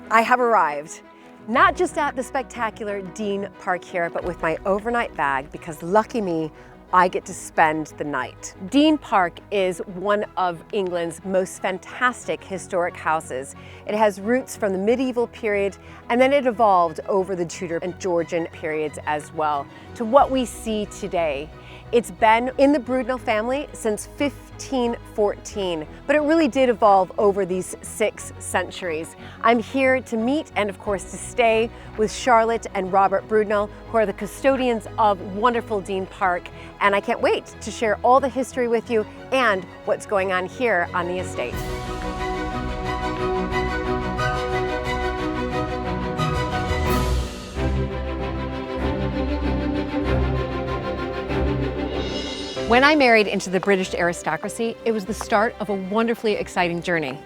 I have arrived, not just at the spectacular Deene Park here, but with my overnight bag, because lucky me, I get to spend the night. Deene Park is one of England's most fantastic historic houses. It has roots from the medieval period, and then it evolved over the Tudor and Georgian periods as well to what we see today. It's been in the Brudnell family since 1514, but it really did evolve over these 6 centuries. I'm here to meet and of course to stay with Charlotte and Robert Brudnell, who are the custodians of wonderful Deene Park, and I can't wait to share all the history with you and what's going on here on the estate. When I married into the British aristocracy, it was the start of a wonderfully exciting journey,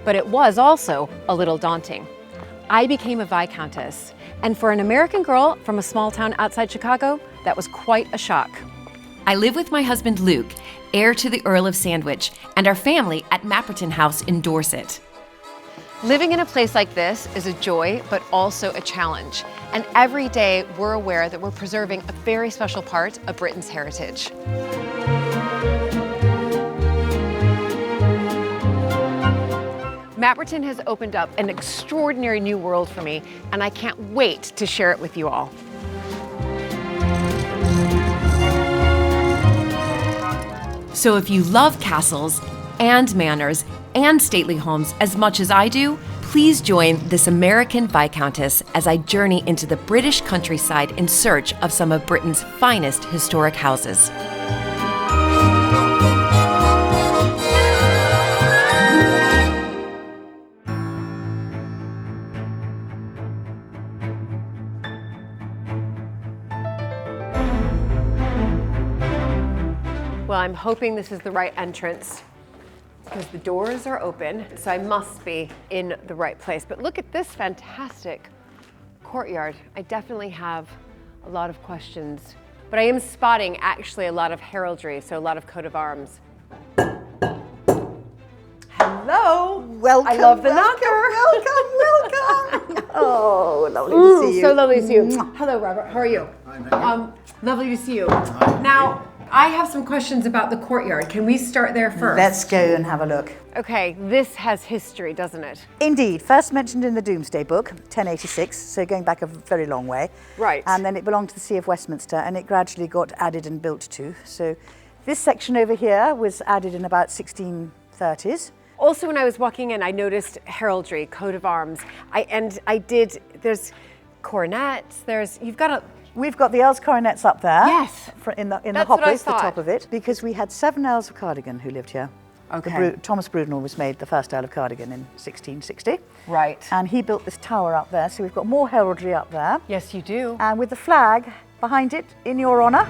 but it was also a little daunting. I became a Viscountess, and for an American girl from a small town outside Chicago, that was quite a shock. I live with my husband Luke, heir to the Earl of Sandwich, and our family at Mapperton House in Dorset. Living in a place like this is a joy, but also a challenge. And every day we're aware that we're preserving a very special part of Britain's heritage. Mapperton has opened up an extraordinary new world for me, and I can't wait to share it with you all. So if you love castles and manors and stately homes as much as I do, please join this American Viscountess as I journey into the British countryside in search of some of Britain's finest historic houses. Well, I'm hoping this is the right entrance, because the doors are open, so I must be in the right place. But look at this fantastic courtyard. I definitely have a lot of questions, but I am spotting actually a lot of heraldry, so a lot of coat of arms. Hello. Welcome. I love the knocker. Welcome. Oh, lovely to see you. So lovely to see you. Hello, Robert. How are you? Hi, Lovely to see you. Now, I have some questions about the courtyard. Can we start there first? Let's go and have a look. Okay, this has history, doesn't it? Indeed. First mentioned in the Domesday Book, 1086, so going back a very long way. Right. And then it belonged to the See of Westminster, and it gradually got added and built to. So this section over here was added in about 1630s. Also, when I was walking in, I noticed heraldry, coat of arms. There's coronets, We've got the Earl's coronets up there. Yes. In the That's what I hoppers, the thought. top of it, because we had 7 Earls of Cardigan who lived here. Okay. Thomas Brudnell was made the first Earl of Cardigan in 1660. Right. And he built this tower up there, so we've got more heraldry up there. Yes, you do. And with the flag behind it, in your honour.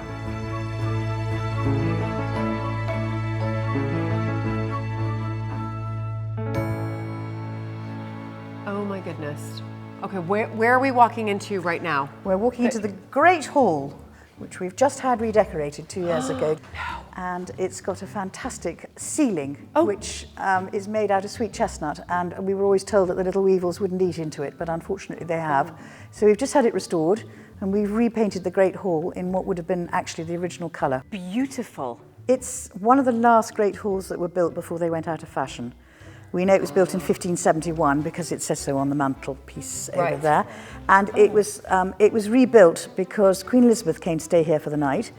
Oh my goodness. Okay, where are we walking into right now? We're walking into the Great Hall, which we've just had redecorated 2 years ago. And it's got a fantastic ceiling, which is made out of sweet chestnut. And we were always told that the little weevils wouldn't eat into it, but unfortunately they have. So we've just had it restored, and we've repainted the Great Hall in what would have been actually the original colour. Beautiful. It's one of the last Great Halls that were built before they went out of fashion. We know it was built in 1571 because it says so on the mantelpiece over there. And it was rebuilt because Queen Elizabeth came to stay here for the night.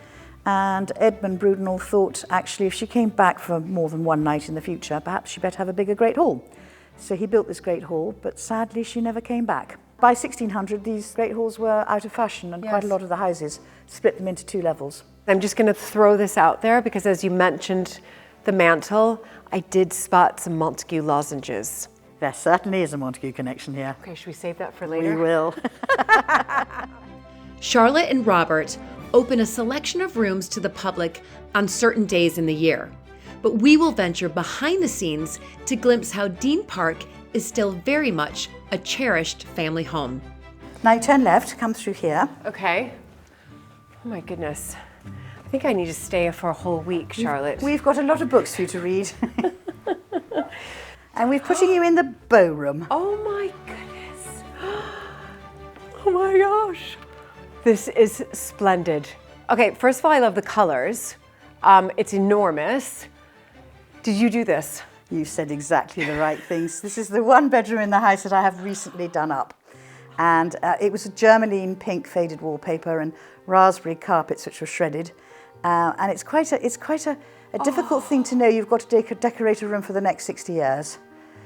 And Edmund Brudnell thought, actually, if she came back for more than one night in the future, perhaps she better have a bigger Great Hall. So he built this Great Hall, but sadly she never came back. By 1600, these Great Halls were out of fashion, and quite a lot of the houses split them into 2 levels. I'm just going to throw this out there because, as you mentioned, the mantle, I did spot some Montague lozenges. There certainly is a Montague connection here. Okay, should we save that for later? We will. Charlotte and Robert open a selection of rooms to the public on certain days in the year. But we will venture behind the scenes to glimpse how Deene Park is still very much a cherished family home. Now you turn left, come through here. Okay. Oh my goodness. I think I need to stay for a whole week, Charlotte. We've got a lot of books for you to read. And we're putting you in the bow room. Oh my goodness. Oh my gosh. This is splendid. Okay, first of all, I love the colors. It's enormous. Did you do this? You said exactly the right things. This is the one bedroom in the house that I have recently done up. And it was a Germaline pink faded wallpaper and raspberry carpets which were shredded. And it's quite a difficult thing to know you've got to decorate a room for the next 60 years.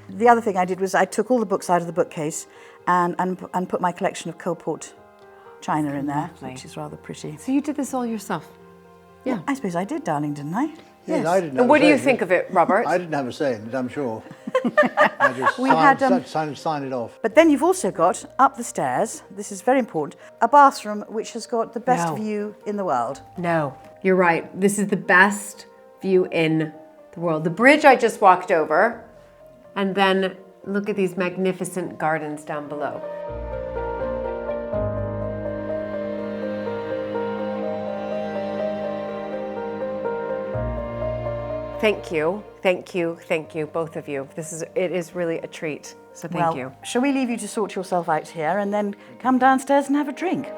The other thing I did was I took all the books out of the bookcase and put my collection of Coalport china in there, which is rather pretty. So you did this all yourself? Yeah. I suppose I did, darling, didn't I? Yes, I didn't have And what a do say you in think it. of it, Robert? I didn't have a say in it, I'm sure. I just We had, signed it off. But then you've also got, up the stairs, this is very important, a bathroom which has got the best No. view in the world. No, you're right. This is the best view in the world. The bridge I just walked over, and then look at these magnificent gardens down below. Thank you, thank you, thank you, both of you. It is really a treat, so thank you. Shall we leave you to sort yourself out here and then come downstairs and have a drink?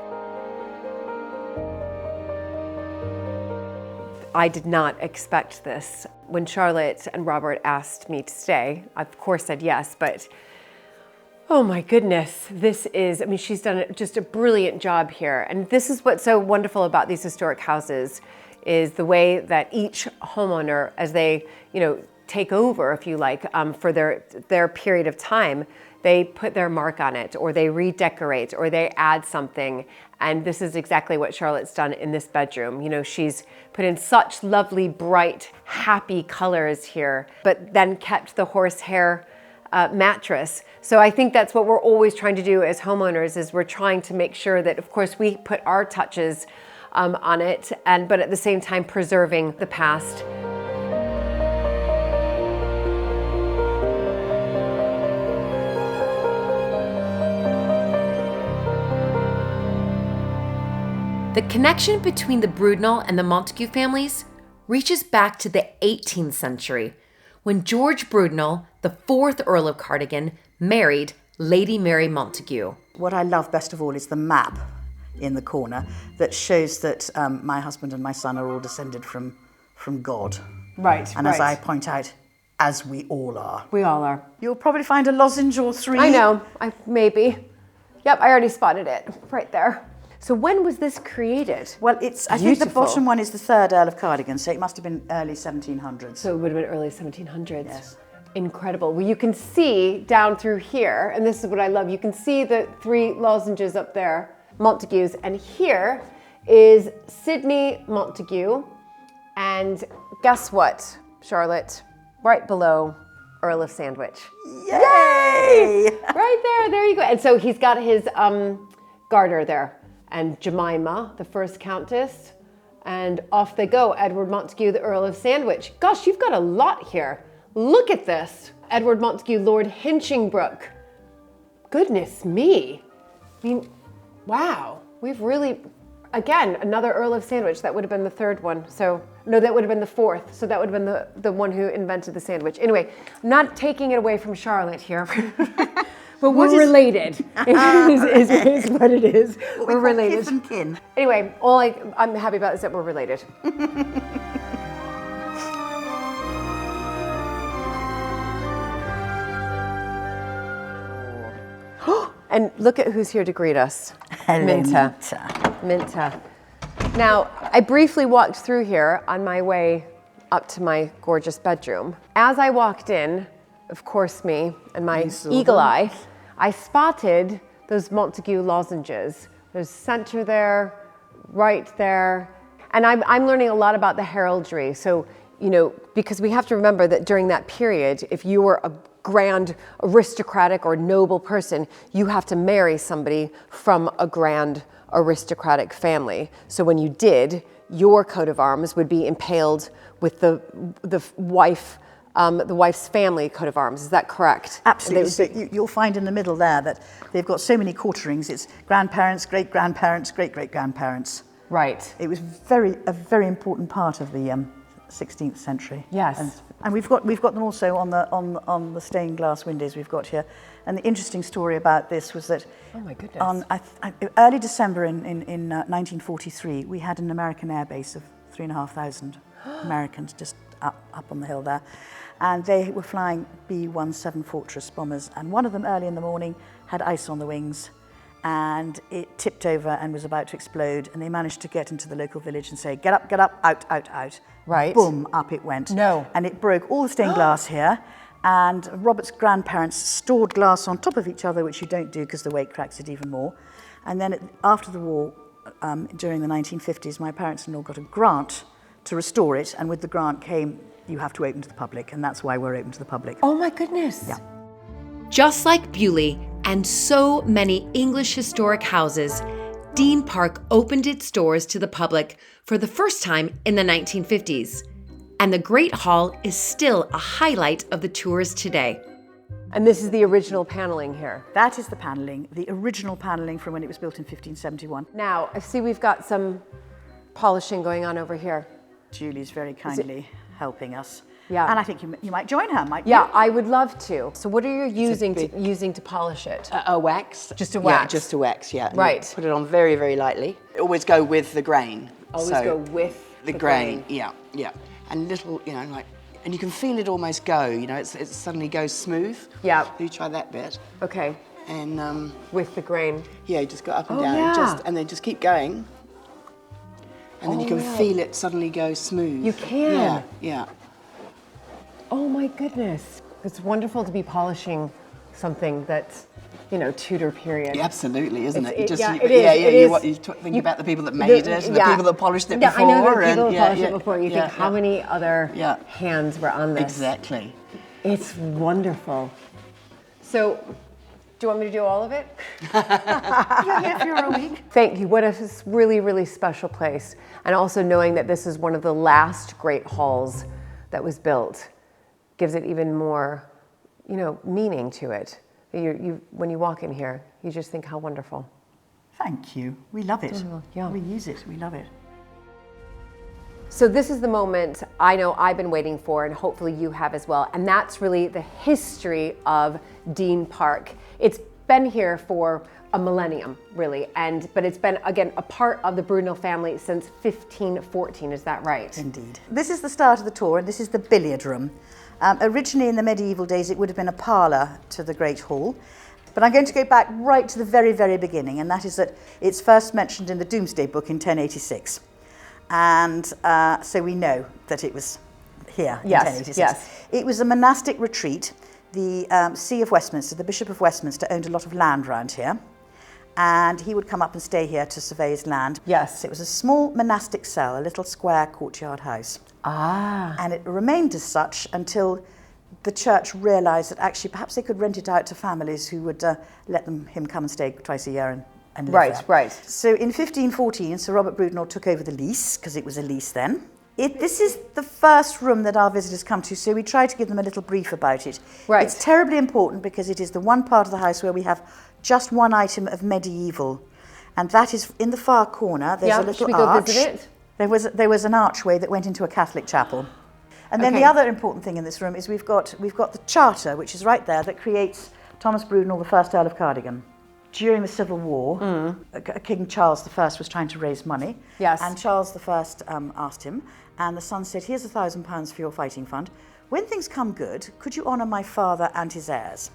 I did not expect this. When Charlotte and Robert asked me to stay, I of course said yes, but oh my goodness, she's done just a brilliant job here. And this is what's so wonderful about these historic houses, is the way that each homeowner, as they, take over, if you like, for their period of time, they put their mark on it, or they redecorate, or they add something. And this is exactly what Charlotte's done in this bedroom. She's put in such lovely, bright, happy colors here, but then kept the horsehair mattress. So I think that's what we're always trying to do as homeowners, is we're trying to make sure that, of course, we put our touches on it, but at the same time preserving the past. The connection between the Brudnell and the Montague families reaches back to the 18th century, when George Brudnell, the 4th Earl of Cardigan, married Lady Mary Montague. What I love best of all is the map in the corner that shows that my husband and my son are all descended from God. Right, And as I point out, as we all are. We all are. You'll probably find a lozenge or three. I know, maybe. Yep, I already spotted it right there. So when was this created? Well, I think the bottom one is the 3rd Earl of Cardigan, so it must have been early 1700s. So it would have been early 1700s. Yes. Incredible. Well, you can see down through here, and this is what I love, you can see the 3 lozenges up there, Montagues, and here is Sidney Montague, and guess what, Charlotte? Right below Earl of Sandwich. Yay! Right there you go. And so he's got his garter there, and Jemima, the first countess, and off they go, Edward Montague, the Earl of Sandwich. Gosh, you've got a lot here. Look at this. Edward Montague, Lord Hinchingbrook. Goodness me. I mean, wow. We've really, again, another Earl of Sandwich. That would have been the 3rd one. So, no, that would have been the 4th. So that would have been the one who invented the sandwich. Anyway, not taking it away from Charlotte here. But we're related, is what it is. We're related. Kith and kin. Anyway, I'm happy about is that we're related. And look at who's here to greet us. Minta. Minta. Now, I briefly walked through here on my way up to my gorgeous bedroom. As I walked in, of course me and my eagle eye, I spotted those Montague lozenges. There's center there, right there. And I'm learning a lot about the heraldry. So, because we have to remember that during that period, if you were a grand aristocratic or noble person, you have to marry somebody from a grand aristocratic family. So when you did, your coat of arms would be impaled with the wife's family coat of arms. Is that correct? Absolutely. So you'll find in the middle there that they've got so many quarterings. It's grandparents, great-grandparents, great-great-grandparents. Right. It was a very important part of the 16th century. Yes. And we've got them also on the stained glass windows we've got here. And the interesting story about this was that Oh my goodness. on early December in 1943, we had an American air base of 3,500 Americans just up on the hill there. And they were flying B-17 Fortress bombers. And one of them early in the morning had ice on the wings, and it tipped over and was about to explode. And they managed to get into the local village and say, get up, out, out, out. Right. Boom, up it went. No. And it broke all the stained glass here. And Robert's grandparents stored glass on top of each other, which you don't do because the weight cracks it even more. And then after the war, during the 1950s, my parents-in-law got a grant to restore it. And with the grant came, you have to open to the public. And that's why we're open to the public. Oh my goodness. Yeah. Just like Bewley and so many English historic houses, Deene Park opened its doors to the public for the first time in the 1950s. And the Great Hall is still a highlight of the tours today. And this is the original paneling here. That is the paneling, the original paneling from when it was built in 1571. Now, I see we've got some polishing going on over here. Julie's very kindly helping us. Yeah. And I think you might join her, mightn't you? Yeah, I would love to. So what are you using to polish it? A wax. Just a Yeah, wax? just a wax, yeah. And Right. Put it on very, very lightly. Always go with the grain. Always So go with the grain. Yeah, yeah. And little, and you can feel it almost go, it suddenly goes smooth. Yeah. You try that bit. Okay, And with the grain. yeah, you just go up and Oh, down yeah. and then just keep going. And then you can feel it suddenly go smooth. You can? Yeah, yeah. Oh my goodness. It's wonderful to be polishing something that's, Tudor period. Yeah, absolutely, isn't it? It is. You think about the people that made it and the people that polished it before. I know the people and, that polished it before. You think how many other Yeah. hands were on this. Exactly. It's wonderful. So, do you want me to do all of it? You're here for a week. Thank you. What a really, really special place. And also knowing that this is one of the last great halls that was built gives it even more, meaning to it. When you walk in here, you just think how wonderful. Thank you. We love it. yeah. We use it. We love it. So this is the moment I know I've been waiting for, and hopefully you have as well. And that's really the history of Deene Park. It's been here for a millennium, really, but it's been, again, a part of the Brunel family since 1514, is that right? Indeed. This is the start of the tour, and this is the billiard room. Originally in the medieval days, it would have been a parlour to the Great Hall. But I'm going to go back right to the very, very beginning, and that is that it's first mentioned in the Domesday Book in 1086. And so we know that it was here in 1086. Yes. It was a monastic retreat. The See of Westminster, the Bishop of Westminster, owned a lot of land around here. And he would come up and stay here to survey his land. Yes. So it was a small monastic cell, a little square courtyard house. Ah. And it remained as such until the church realised that actually perhaps they could rent it out to families who would let him come and stay twice a year and live there. Right. So in 1514, Sir Robert Brunel took over the lease, because it was a lease then. This is the first room that our visitors come to, so we try to give them a little brief about it. Right. It's terribly important because it is the one part of the house where we have just one item of medieval, and that is in the far corner. There's a little should we arch. go visit it? There was an archway that went into a Catholic chapel. And then Okay. the other important thing in this room is we've got the charter, which is right there, that creates Thomas Brunel, the first Earl of Cardigan. During the Civil War, King Charles I was trying to raise money. Yes. And Charles I asked him, and the son said, here's £1,000 for your fighting fund. When things come good, could you honour my father and his heirs?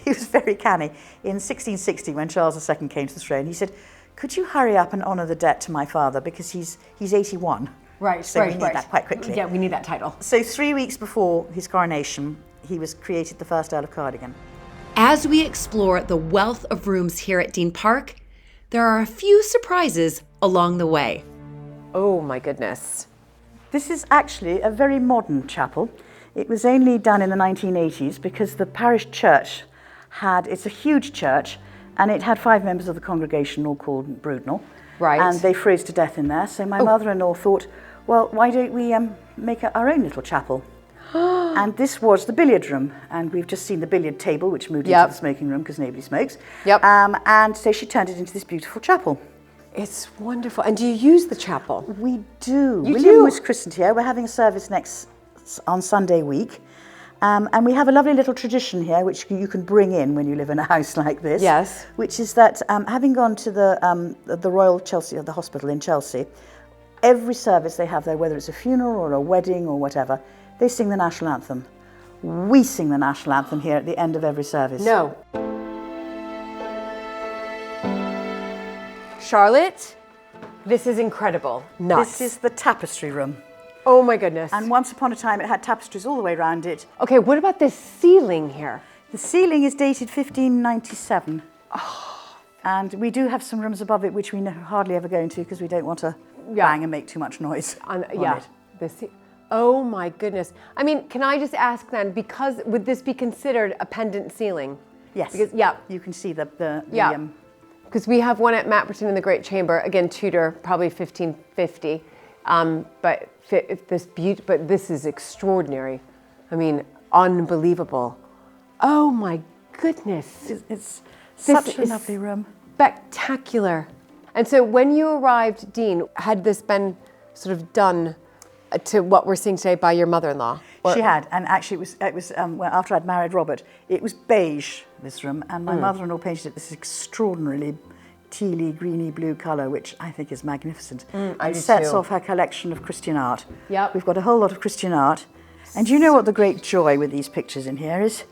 He was very canny. In 1660, when Charles II came to the throne, he said, could you hurry up and honour the debt to my father, because he's 81. Right, so we need that quite quickly. Yeah, we need that title. So 3 weeks before his coronation, he was created the first Earl of Cardigan. As we explore the wealth of rooms here at Deene Park, there are a few surprises along the way. Oh my goodness. This is actually a very modern chapel. It was only done in the 1980s because the parish church it's a huge church, and it had 5 members of the congregation, all called Brunel. Right. And they froze to death in there. So my mother-in-law thought, well, why don't we make our own little chapel? And this was the billiard room, and we've just seen the billiard table, which moved into the smoking room because nobody smokes. Yep. And so she turned it into this beautiful chapel. It's wonderful. And do you use the chapel? We do. You William do? was christened here. We're having a service on Sunday week. And we have a lovely little tradition here, which you can bring in when you live in a house like this. Yes. Which is that having gone to the Royal Chelsea, the hospital in Chelsea, every service they have there, whether it's a funeral or a wedding or whatever, they sing the national anthem. We sing the national anthem here at the end of every service. No. Charlotte, this is incredible. Nuts. This is the tapestry room. Oh my goodness. And once upon a time it had tapestries all the way around it. Okay, what about this ceiling here? The ceiling is dated 1597. And we do have some rooms above it which we hardly ever go into because we don't want to bang and make too much noise on it. Oh my goodness. I mean, can I just ask then, because would this be considered a pendant ceiling? Yes. Because, you can see the because we have one at Mapperton in the Great Chamber, again Tudor, probably 1550. But this is extraordinary. I mean, unbelievable. Oh my goodness. It's such a lovely room. Spectacular. And so when you arrived, Deene, had this been sort of done to what we're seeing today by your mother-in-law? She had, and actually it was well, after I'd married Robert, it was beige, this room, and my mother-in-law painted it this extraordinarily tealy, greeny blue colour, which I think is magnificent. I It do sets too. off her collection of Christian art. Yep. We've got a whole lot of Christian art. And do you know what the great joy with these pictures in here is?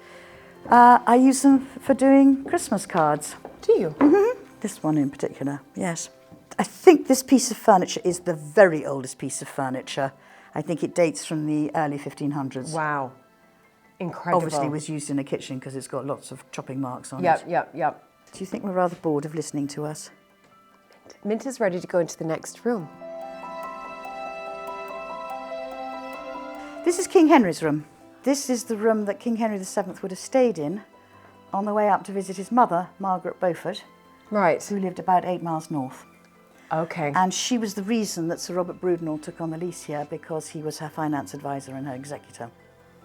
I use them for doing Christmas cards. Do you? This one in particular, yes. I think this piece of furniture is the very oldest piece of furniture. I think it dates from the early 1500s. Wow. Incredible. Obviously was used in a kitchen because it's got lots of chopping marks on it. Yep. Do you think we're rather bored of listening to us? Mint is ready to go into the next room. This is King Henry's room. This is the room that King Henry VII would have stayed in on the way up to visit his mother, Margaret Beaufort, Right. who lived about 8 miles north. Okay. And she was the reason that Sir Robert Brudenell took on the lease here, because he was her finance advisor and her executor.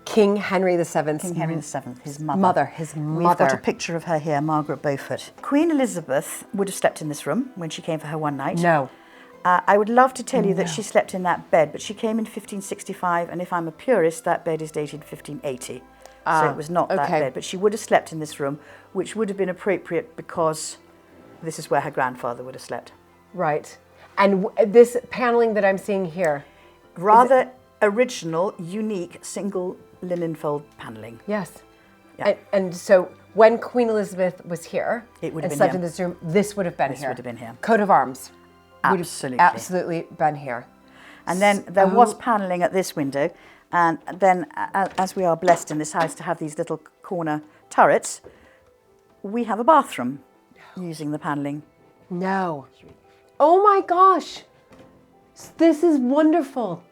King Henry VII. King Henry VII, his mother. His We've mother. got a picture of her here, Margaret Beaufort. Queen Elizabeth would have slept in this room when she came for her one night. No. I would love to tell you that she slept in that bed, but she came in 1565, and if I'm a purist, that bed is dated 1580. So it was not that okay. bed, but she would have slept in this room, which would have been appropriate because this is where her grandfather would have slept. Right. And this paneling that I'm seeing here. Rather original, unique, single linen fold paneling. Yes. Yeah. And so when Queen Elizabeth was here It would have and been slept here. in this room, this would have been This here. would have been here. Coat of arms. Would have Absolutely. absolutely been here. And then there was paneling at this window, and then as we are blessed in this house to have these little corner turrets, we have a bathroom using the paneling. No. Oh my gosh. This is wonderful.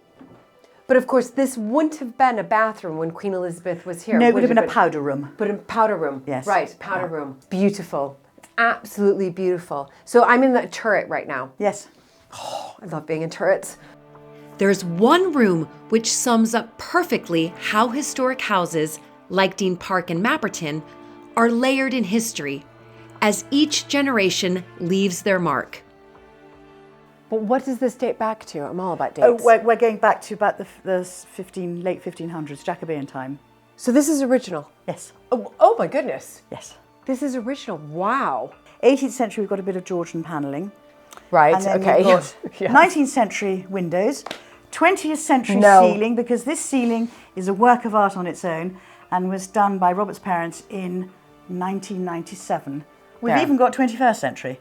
But of course, this wouldn't have been a bathroom when Queen Elizabeth was here. No, it would have been a powder room. But a powder room. Yes. Right, powder room. Beautiful. It's absolutely beautiful. So I'm in the turret right now. Yes. I love being in turrets. There's one room which sums up perfectly how historic houses, like Deene Park and Mapperton, are layered in history, as each generation leaves their mark. But what does this date back to? I'm all about Oh, dates. we're going back to about the late 1500s, Jacobean time. So this is original? Yes. Oh my goodness. Yes. This is original. Wow. 18th century, we've got a bit of Georgian paneling. Right, And then okay. we've got Yes. 19th century windows, 20th century No. ceiling, because this ceiling is a work of art on its own and was done by Robert's parents in 1997. We've There. even got 21st century.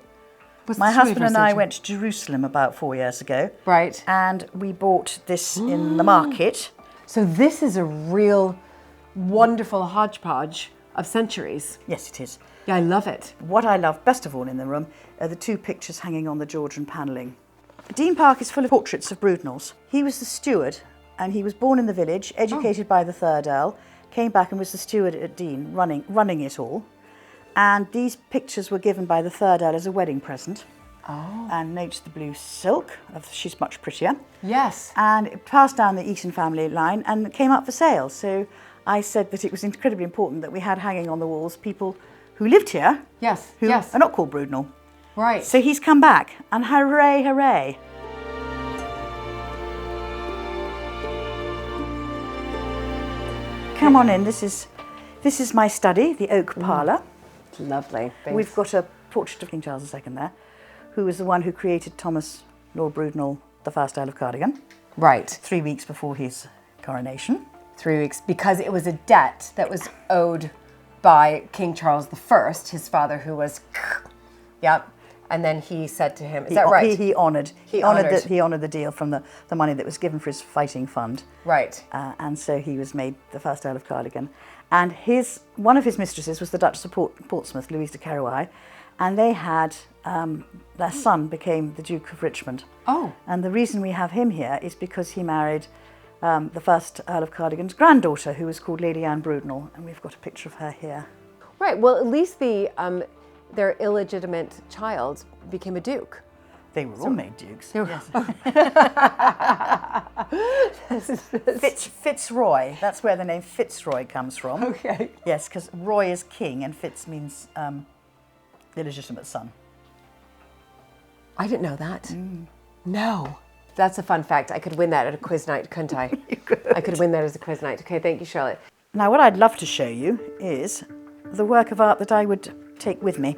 What's My the husband 21st and I century? went to Jerusalem about 4 years ago. Right. And we bought this in the market. So this is a real wonderful hodgepodge of centuries. Yes, it is. Yeah, I love it. What I love best of all in the room are the two pictures hanging on the Georgian panelling. Deene Park is full of portraits of Brudenells. He was the steward, and he was born in the village, educated by the third Earl, came back and was the steward at Deene, running it all. And these pictures were given by the third Earl as a wedding present. Oh. And notes the blue silk, she's much prettier. Yes. And it passed down the Eaton family line and came up for sale. So I said that it was incredibly important that we had hanging on the walls people who lived here, Yes. who Yes. are not called Brudenell. Right. So he's come back, and hooray, hooray. Come on in, this is my study, the oak parlour. Lovely. Thanks. We've got a portrait of King Charles II there, who was the one who created Thomas Lord Brudenell, the first Earl of Cardigan, Right. 3 weeks before his coronation. 3 weeks, because it was a debt that was owed by King Charles I, his father, who was, yep. And then he said to him, is that right? He honoured the deal from the money that was given for his fighting fund. Right. And so he was made the first Earl of Cardigan. And one of his mistresses was the Duchess of Portsmouth, Louise de Querouaille, and they had, their son became the Duke of Richmond. Oh. And the reason we have him here is because he married the first Earl of Cardigan's granddaughter, who was called Lady Anne Brudenell, and we've got a picture of her here. Right, well, at least their illegitimate child became a duke. They were all made dukes. Yes. Fitzroy, that's where the name Fitzroy comes from. Okay. Yes, because Roy is king and Fitz means illegitimate son. I didn't know that. No. That's a fun fact. I could win that at a quiz night, couldn't I? You could. I could win that as a quiz night. Okay, thank you, Charlotte. Now, what I'd love to show you is the work of art that I would take with me.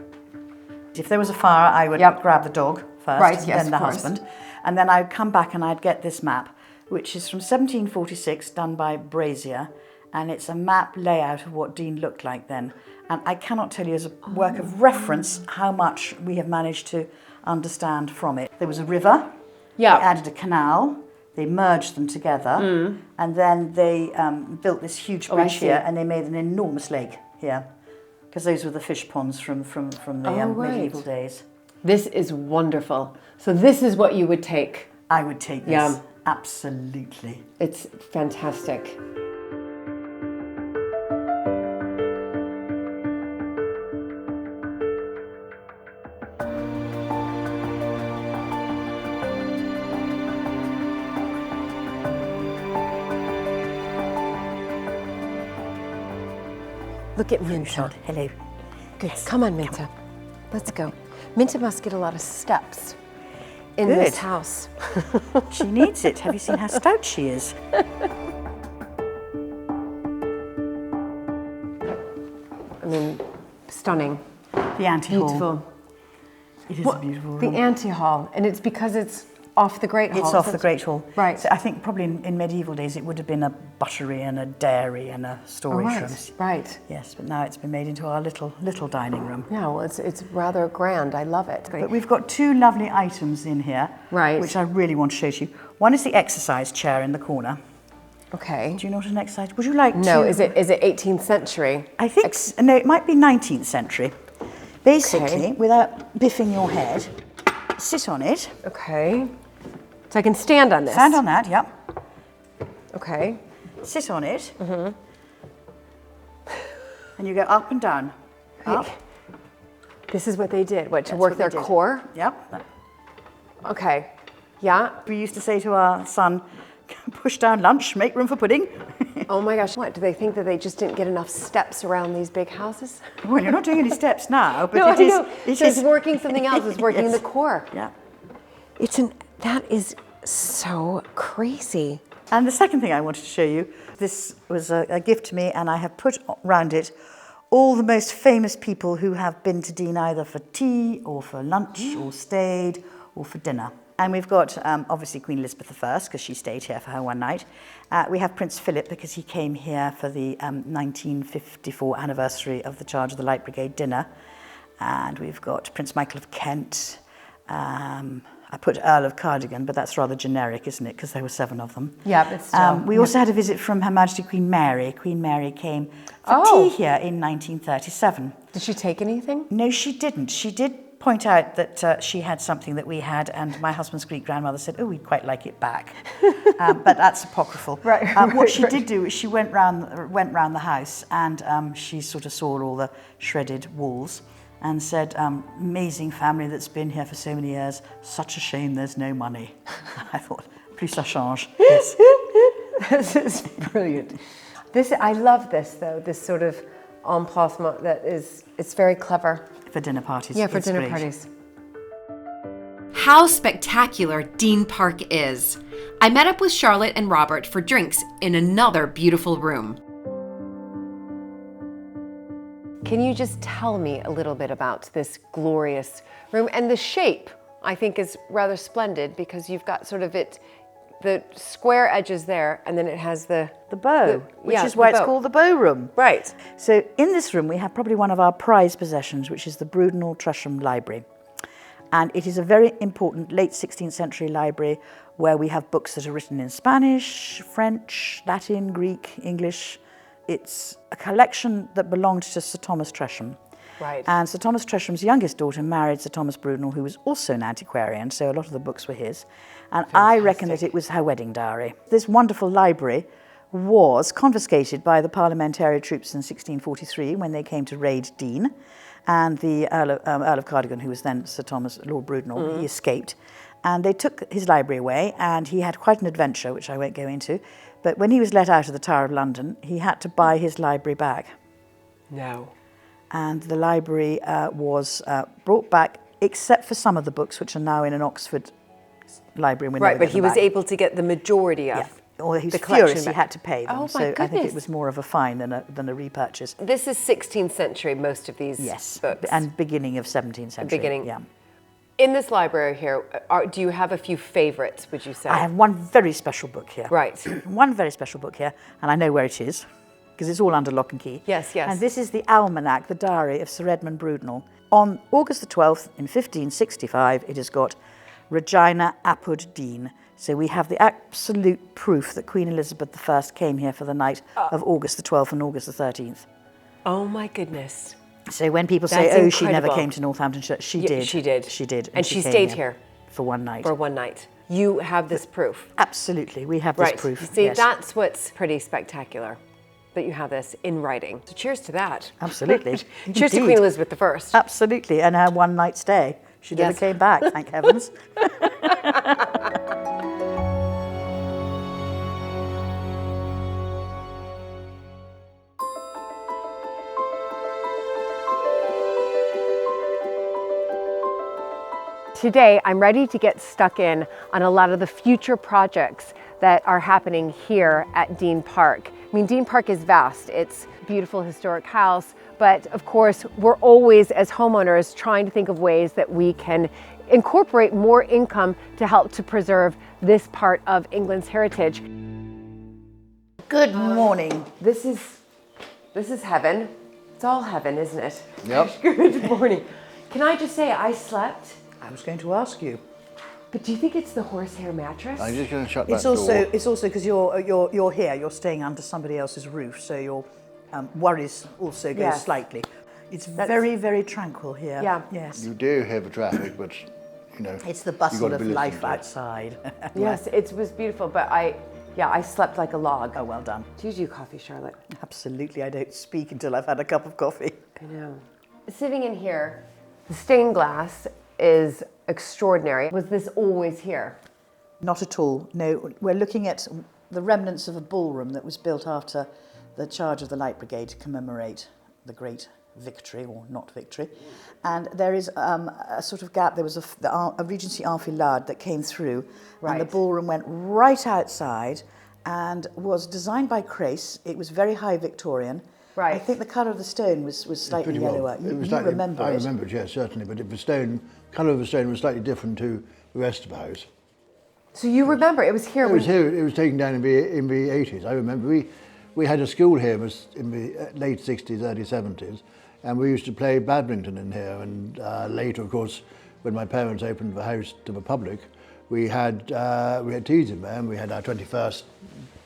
If there was a fire, I would grab the dog first, Right, yes, then the of course. husband, and then I'd come back and I'd get this map, which is from 1746, done by Brazier, and it's a map layout of what Deene looked like then. And I cannot tell you as a work of reference how much we have managed to understand from it. There was a river, they added a canal, they merged them together, and then they built this huge bridge here, and they made an enormous lake here, because those were the fish ponds from the medieval days. This is wonderful. So this is what you would take. I would take this, absolutely. It's fantastic. Look at Minta. Hello. Good. Yes. Come on, Minta. Let's go. Minta must get a lot of steps in Good. this house. She needs it. Have you seen how stout she is? I mean, stunning. The ante-hall. Beautiful. It is a beautiful room. The ante-hall, and it's because it's off the Great Hall. It's off the Great Hall. Right. So I think probably in medieval days it would have been a buttery and a dairy and a storage room. Right. Yes, but now it's been made into our little dining room. Yeah, well, it's rather grand. I love it. But we've got two lovely items in here, Right. which I really want to show to you. One is the exercise chair in the corner. Okay. Do you know what an exercise? Would you like to? No, is it 18th century? I think no, it might be 19th century. Basically, without biffing your head, sit on it. Okay. So I can stand on this. Stand on that. Yep. Okay. Sit on it. And you go up and down. Up. This is what they did. What, to That's work what their they did. core? Yep. Okay. Yeah. We used to say to our son, push down lunch, make room for pudding. Oh my gosh. What, do they think that they just didn't get enough steps around these big houses? Well, you're not doing any steps now, but No, it is. I know. So it's working something else. It's working Yes. the core. Yeah. That is so crazy. And the second thing I wanted to show you, this was a gift to me, and I have put around it all the most famous people who have been to Deene either for tea or for lunch or stayed or for dinner. And we've got obviously Queen Elizabeth I, because she stayed here for her one night. We have Prince Philip, because he came here for the 1954 anniversary of the Charge of the Light Brigade dinner. And we've got Prince Michael of Kent. I put Earl of Cardigan, but that's rather generic, isn't it? Because there were 7 of them. Yeah, but still. We also had a visit from Her Majesty Queen Mary. Queen Mary came for tea here in 1937. Did she take anything? No, she didn't. She did point out that she had something that we had, and my husband's Greek-grandmother said, oh, we'd quite like it back. But that's apocryphal. Right. What she did do is she went round the house, and she sort of saw all the shredded walls, and said, amazing family that's been here for so many years, such a shame there's no money. I thought, plus ça change. Yes. This is brilliant. I love this though, this sort of emplacement that is, it's very clever. For dinner parties. Yeah, for it's dinner great. parties. how spectacular Deene Park is. I met up with Charlotte and Robert for drinks in another beautiful room. Can you just tell me a little bit about this glorious room? And the shape, I think, is rather splendid because you've got sort of the square edges there, and then it has the bow, which is why it's called the bow room. Right. So in this room we have probably one of our prized possessions, which is the Brudenell Tresham Library. And it is a very important late 16th century library where we have books that are written in Spanish, French, Latin, Greek, English. It's a collection that belonged to Sir Thomas Tresham. Right. And Sir Thomas Tresham's youngest daughter married Sir Thomas Brudenell, who was also an antiquarian, so a lot of the books were his. And I reckon that it was her wedding dowry. This wonderful library was confiscated by the parliamentary troops in 1643 when they came to raid Deene. And the Earl of Cardigan, who was then Sir Thomas Lord Brudenell, he escaped. And they took his library away, and he had quite an adventure, which I won't go into. But when he was let out of the Tower of London, he had to buy his library back. No. And the library was brought back, except for some of the books, which are now in an Oxford library. Right, but he was able to get the majority of Or he was the collection furious he had to pay them. Oh, my so I think goodness. it was more of a fine than a repurchase. This is 16th century, most of these books. And beginning of 17th century. Beginning. Yeah. In this library here, do you have a few favorites, would you say? I have one very special book here. Right. One very special book here, and I know where it is, because it's all under lock and key. Yes, yes. And this is the Almanac, the diary of Sir Edmund Brudenell. On August the 12th in 1565, it has got Regina Apud Deene. So we have the absolute proof that Queen Elizabeth I came here for the night of August the 12th and August the 13th. Oh my goodness. So when people That's say, oh, incredible. she never came to Northamptonshire, she did. She did. She did. And she came stayed here. For one night. For one night. You have this proof. Absolutely, we have this proof. See, yes. that's what's pretty spectacular, that you have this in writing. So cheers to that. Absolutely. Cheers to Indeed. Queen Elizabeth I. Absolutely, and her one night stay. She never Yes. came back, thank heavens. Today, I'm ready to get stuck in on a lot of the future projects that are happening here at Deene Park. I mean, Deene Park is vast. It's a beautiful historic house, but of course, we're always, as homeowners, trying to think of ways that we can incorporate more income to help to preserve this part of England's heritage. Good morning. This is heaven. It's all heaven, isn't it? Yep. Good morning. Can I just say, I slept, I was going to ask you. but do you think it's the horsehair mattress? I'm just going to shut that It's door. also because you're here. You're staying under somebody else's roof, so your worries also go Yes. slightly. It's very, very tranquil here. Yeah. Yes. You do have the traffic, but, you know. It's the you've bustle got to of be life listening to it. outside. Yes, it was beautiful, but I slept like a log. Oh, well done. Do you do coffee, Charlotte? Absolutely. I don't speak until I've had a cup of coffee. I know. Sitting in here, the stained glass is extraordinary. Was this always here? Not at all. No, we're looking at the remnants of a ballroom that was built after the charge of the Light Brigade to commemorate the great victory, or not victory. And there is a sort of gap. There was a Regency enfilade that came through, and the ballroom went right outside and was designed by Crace. It was very high Victorian. Right. I think the colour of the stone was slightly Pretty well. yellower. It was You slightly- remember I it? remember it, yes, certainly. But the colour of the stone was slightly different to the rest of the house. So you remember it was here. It was here. It was taken down in the 80s. I remember we had a school here in the late 60s, early 70s, and we used to play badminton in here. And later, of course, when my parents opened the house to the public, we had teas in there, and we had our 21st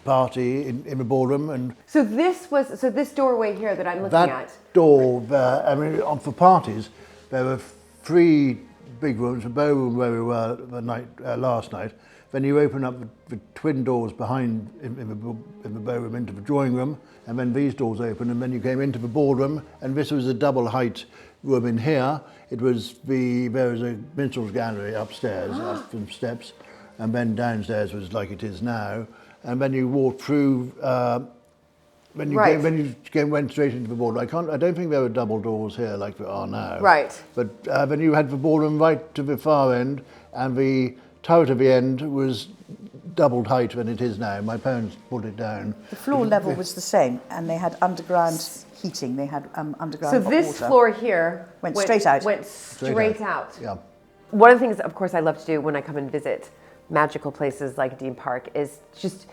party in the ballroom. And So this doorway here that I'm looking that at. door there, I mean, for parties, there were 3 big rooms, a ballroom where we were last night. Then you open up the twin doors behind in the ballroom into the drawing room, and then these doors open, and then you came into the ballroom, and this was a double height room in here. There was a minstrel's gallery upstairs, up some steps, and then downstairs was like it is now. And then you walked through. When you went straight into the ballroom, I don't think there were double doors here like there are now. Right. But then you had the ballroom right to the far end, and the turret at the end was doubled height than it is now. My parents put it down. The floor level was the same, and they had underground heating. They had underground So hot this water. floor here Went straight out. Went straight out. Yeah. One of the things, of course, I love to do when I come and visit magical places like Deene Park is just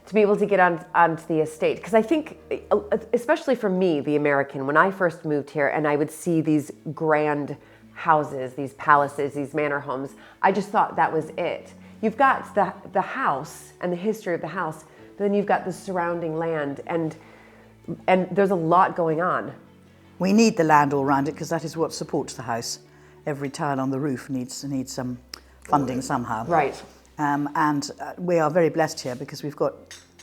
to be able to get onto the estate. Because I think, especially for me, the American, when I first moved here and I would see these grand houses, these palaces, these manor homes, I just thought that was it. You've got the house and the history of the house, but then you've got the surrounding land, and there's a lot going on. We need the land all around it because that is what supports the house. Every tile on the roof needs some funding somehow. Right. And we are very blessed here because we've got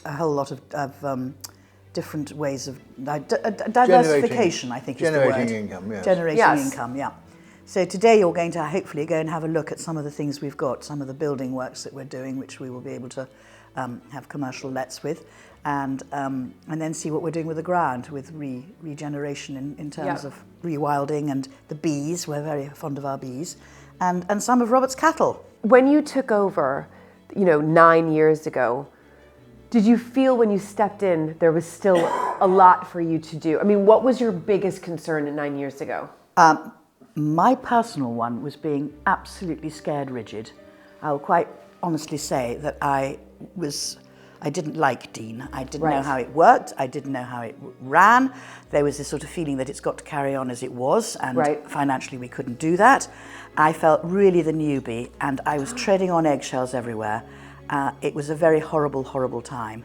a whole lot of different ways of diversification, I think is the word. Generating income, yes. Generating Yes. income, yeah. So today you're going to hopefully go and have a look at some of the things we've got, some of the building works that we're doing, which we will be able to have commercial lets with, and then see what we're doing with the ground, with regeneration in terms of rewilding, and the bees. We're very fond of our bees, and some of Robert's cattle. When you took over, 9 years ago, did you feel when you stepped in there was still a lot for you to do? I mean, what was your biggest concern 9 years ago? My personal one was being absolutely scared rigid. I'll quite honestly say that I didn't like Deene. I didn't know how it worked. I didn't know how it ran. There was this sort of feeling that it's got to carry on as it was, and financially we couldn't do that. I felt really the newbie, and I was treading on eggshells everywhere. It was a very horrible, horrible time.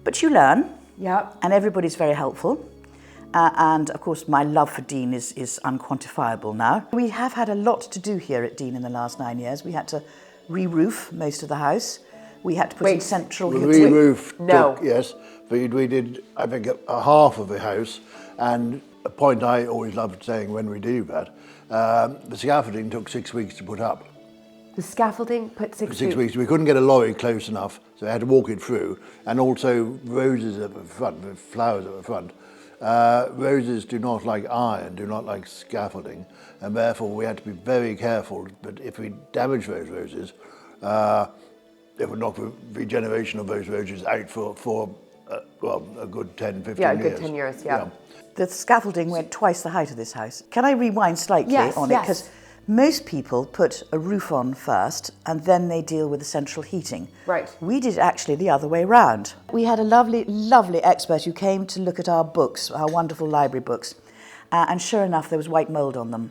But you learn, and everybody's very helpful. And of course, my love for Deene is unquantifiable now. We have had a lot to do here at Deene in the last 9 years. We had to re-roof most of the house. We had to put in central heating. Re-roof, No. yes. We did, I think, a half of the house. And a point I always loved saying when we do that, the scaffolding took 6 weeks to put up. The scaffolding put 6 weeks? 6 weeks. We couldn't get a lorry close enough, so I had to walk it through. And also roses at the front, the flowers at the front. Roses do not like iron, do not like scaffolding, and therefore we had to be very careful. But if we damage those roses, it would knock the regeneration of those roses out for a good 10, 15 years. Yeah, a good 10 years, yeah. The scaffolding went twice the height of this house. Can I rewind slightly on it? Because most people put a roof on first and then they deal with the central heating. Right. We did actually the other way round. We had a lovely, lovely expert who came to look at our books, our wonderful library books, and sure enough there was white mould on them.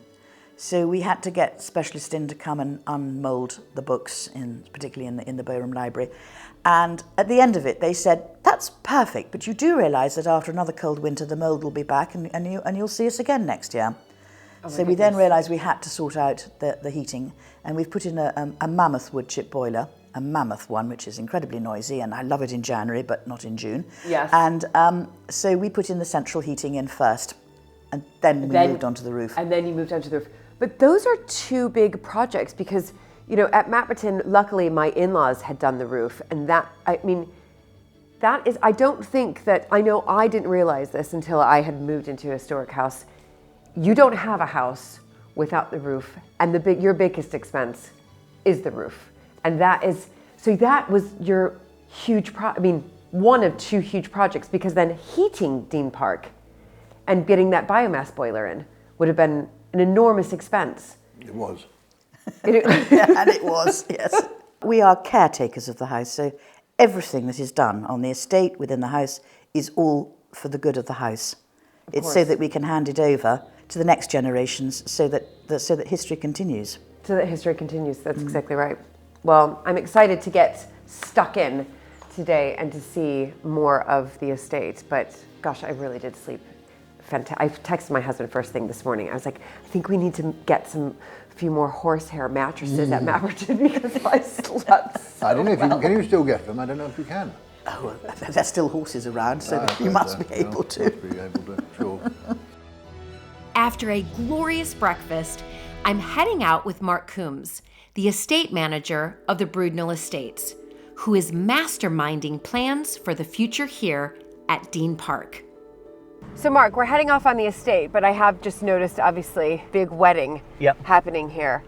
So we had to get specialists in to come and unmould the books, particularly in the Bohram Library. And at the end of it they said, that's perfect, but you do realise that after another cold winter the mould will be back and you'll see us again next year. So we then realised we had to sort out the heating, and we've put in a mammoth wood chip boiler, a mammoth one, which is incredibly noisy, and I love it in January, but not in June. Yes. And so we put in the central heating in first, and then we moved onto the roof. And then you moved onto the roof. But those are two big projects because, at Mapperton, luckily my in-laws had done the roof, and I don't think that, I know I didn't realize this until I had moved into a historic house. You don't have a house without the roof, and your biggest expense is the roof. And that was your huge one of two huge projects, because then heating Deene Park and getting that biomass boiler in would have been an enormous expense. It was. And it was, yes. We are caretakers of the house, so everything that is done on the estate within the house is all for the good of the house. It's so that we can hand it over to the next generations, so that history continues. So that history continues, that's exactly right. Well, I'm excited to get stuck in today and to see more of the estate, but gosh, I really did sleep fantastic. I texted my husband first thing this morning. I was like, I think we need to get a few more horsehair mattresses at Mapperton because I slept so I don't know if well. can you still get them? I don't know if you can. Oh, there's still horses around, so you must be able to. Must be able to, sure. After a glorious breakfast, I'm heading out with Mark Coombs, the estate manager of the Broodnell Estates, who is masterminding plans for the future here at Deene Park. So Mark, we're heading off on the estate, but I have just noticed, obviously, big wedding happening here.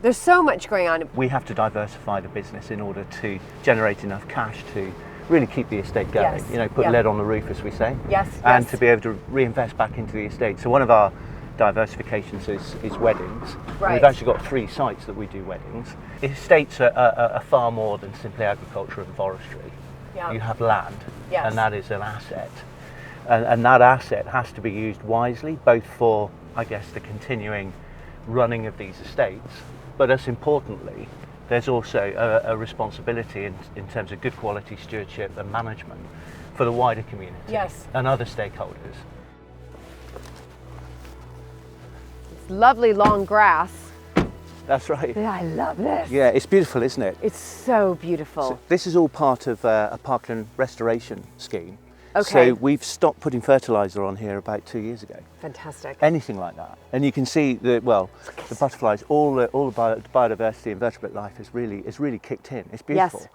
There's so much going on. We have to diversify the business in order to generate enough cash to really keep the estate going. You know, put lead on the roof, as we say. And to be able to reinvest back into the estate. So one of our diversifications is weddings. We've actually got 3 sites that we do weddings. Estates are far more than simply agriculture and forestry. You have land, and that is an asset. And that asset has to be used wisely, both for, I guess, the continuing running of these estates, but as importantly, there's also a responsibility in terms of good quality stewardship and management for the wider community and other stakeholders. It's lovely long grass. That's right. I love this. Yeah, it's beautiful, isn't it? It's so beautiful. So this is all part of a parkland restoration scheme. Okay. So we've stopped putting fertiliser on here about 2 years ago. Fantastic. Anything like that. And you can see that, well, the butterflies, all the biodiversity and vertebrate life is really kicked in. It's beautiful.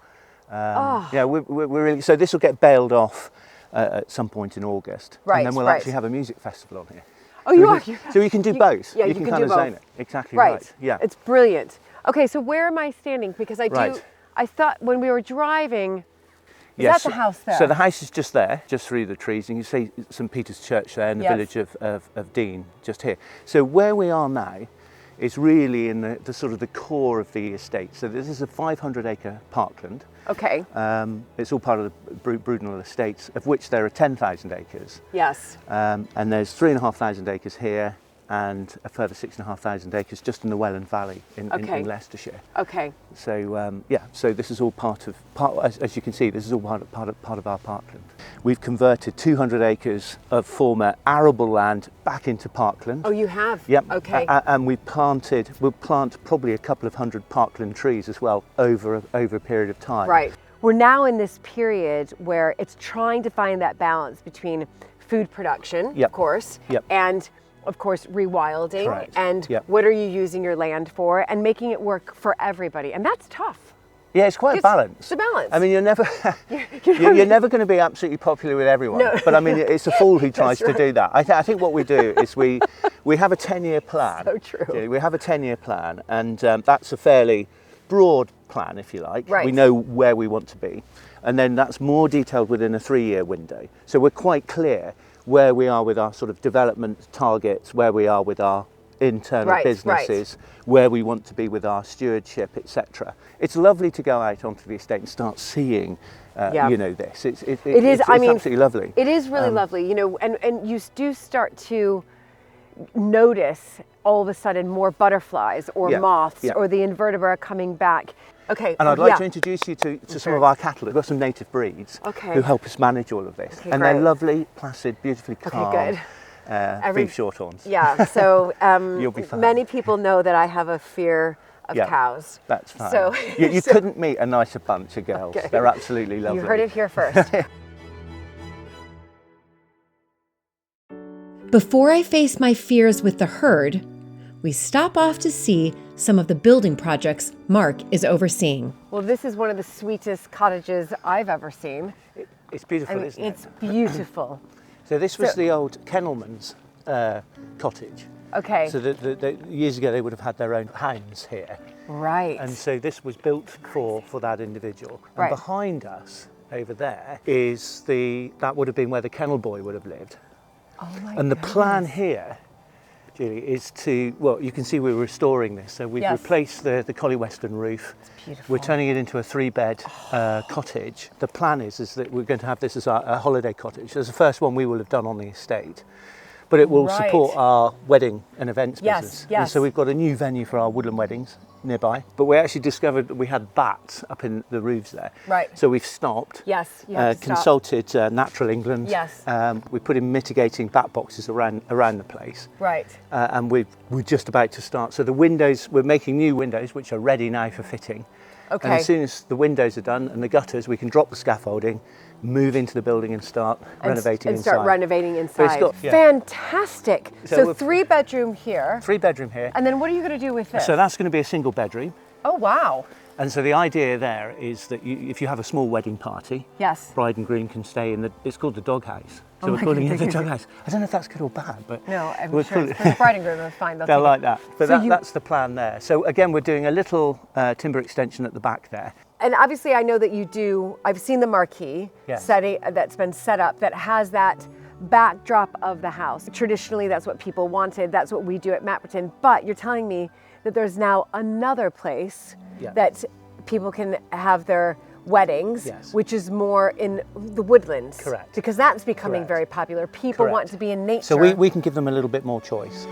Yeah, we're really, so this will get bailed off at some point in August. And then we'll actually have a music festival on here. Oh, so you can do both. Yeah, you can kind of zone it. Exactly right. Yeah. It's brilliant. Okay, so where am I standing? Because I thought when we were driving, is that the house there? So the house is just there, just through the trees, and you see St Peter's Church there in the village of Deene, just here. So where we are now is really in the sort of the core of the estate. So this is a 500-acre parkland. Okay. It's all part of the Brudenell Estates, of which there are 10,000 acres. Yes. And there's 3,500 acres here, and a further 6,500 acres just in the Welland Valley in Leicestershire. Okay. So so this is all part, as you can see, this is all part of our parkland. We've converted 200 acres of former arable land back into parkland. Oh, you have? Yep. Okay. And we'll plant probably a couple of hundred parkland trees as well over a period of time. Right. We're now in this period where it's trying to find that balance between food production, of course, and of course, rewilding. Correct. And what are you using your land for, and making it work for everybody. And that's tough. Yeah, it's quite a balance. It's a balance. I mean, you're never going to be absolutely popular with everyone. No. But I mean, it's a fool who tries to do that. I think what we do is we have a 10-year plan. So true. We have a 10-year plan, and that's a fairly broad plan, if you like. Right. We know where we want to be, and then that's more detailed within a 3-year window. So we're quite clear where we are with our sort of development targets, where we are with our internal businesses, where we want to be with our stewardship, etc. It's lovely to go out onto the estate and start seeing, you know, this. It's absolutely lovely. It is really lovely, you know, and you do start to notice all of a sudden more butterflies or moths or the invertebrate coming back. Okay. And I'd like to introduce you to some of our cattle. We've got some native breeds who help us manage all of this. Okay, and great. They're lovely, placid, beautifully calm. Okay, good. Beef shorthorns. Yeah, so You'll be fine. Many people know that I have a fear of cows. That's fine. So you couldn't meet a nicer bunch of girls. Okay. They're absolutely lovely. You heard it here first. Before I face my fears with the herd, we stop off to see some of the building projects Mark is overseeing. Well, this is one of the sweetest cottages I've ever seen. It's beautiful, isn't it? It's beautiful. So this was the old kennelman's cottage. Okay. So years ago they would have had their own hounds here. Right. And so this was built for that individual. Right. And behind us, over there, is that would have been where the kennel boy would have lived. Oh my And the plan here, Julie, is you can see we're restoring this. So we've replaced the Collie Western roof. It's beautiful. We're turning it into a 3-bed cottage. The plan is that we're going to have this as a holiday cottage. It's the first one we will have done on the estate. But it will support our wedding and events business. Yes. And so we've got a new venue for our woodland weddings nearby. But we actually discovered that we had bats up in the roofs there. Right. So we've stopped. Yes, you have to stop. Consulted Natural England. Yes. We put in mitigating bat boxes around the place. Right. And we're just about to start. So the windows, we're making new windows which are ready now for fitting. Okay. And as soon as the windows are done and the gutters, we can drop the scaffolding, move into the building and start renovating inside. Start renovating inside. Fantastic. So 3-bedroom here. 3-bedroom here. And then what are you going to do with this? So that's going to be a single bedroom. Oh, wow. And so the idea there is that if you have a small wedding party, yes, bride and groom can stay in it's called the doghouse. So we're calling it the doghouse. I don't know if that's good or bad, but no, I'm sure for the bride and groom it's fine. They'll like that. But that's the plan there. So again, we're doing a little timber extension at the back there. And obviously, I know that you do. I've seen the marquee that's been set up that has that backdrop of the house. Traditionally, that's what people wanted. That's what we do at Mapperton. But you're telling me that there's now another place that people can have their weddings, which is more in the woodlands. Correct. Because that's becoming very popular. People want to be in nature. So we can give them a little bit more choice.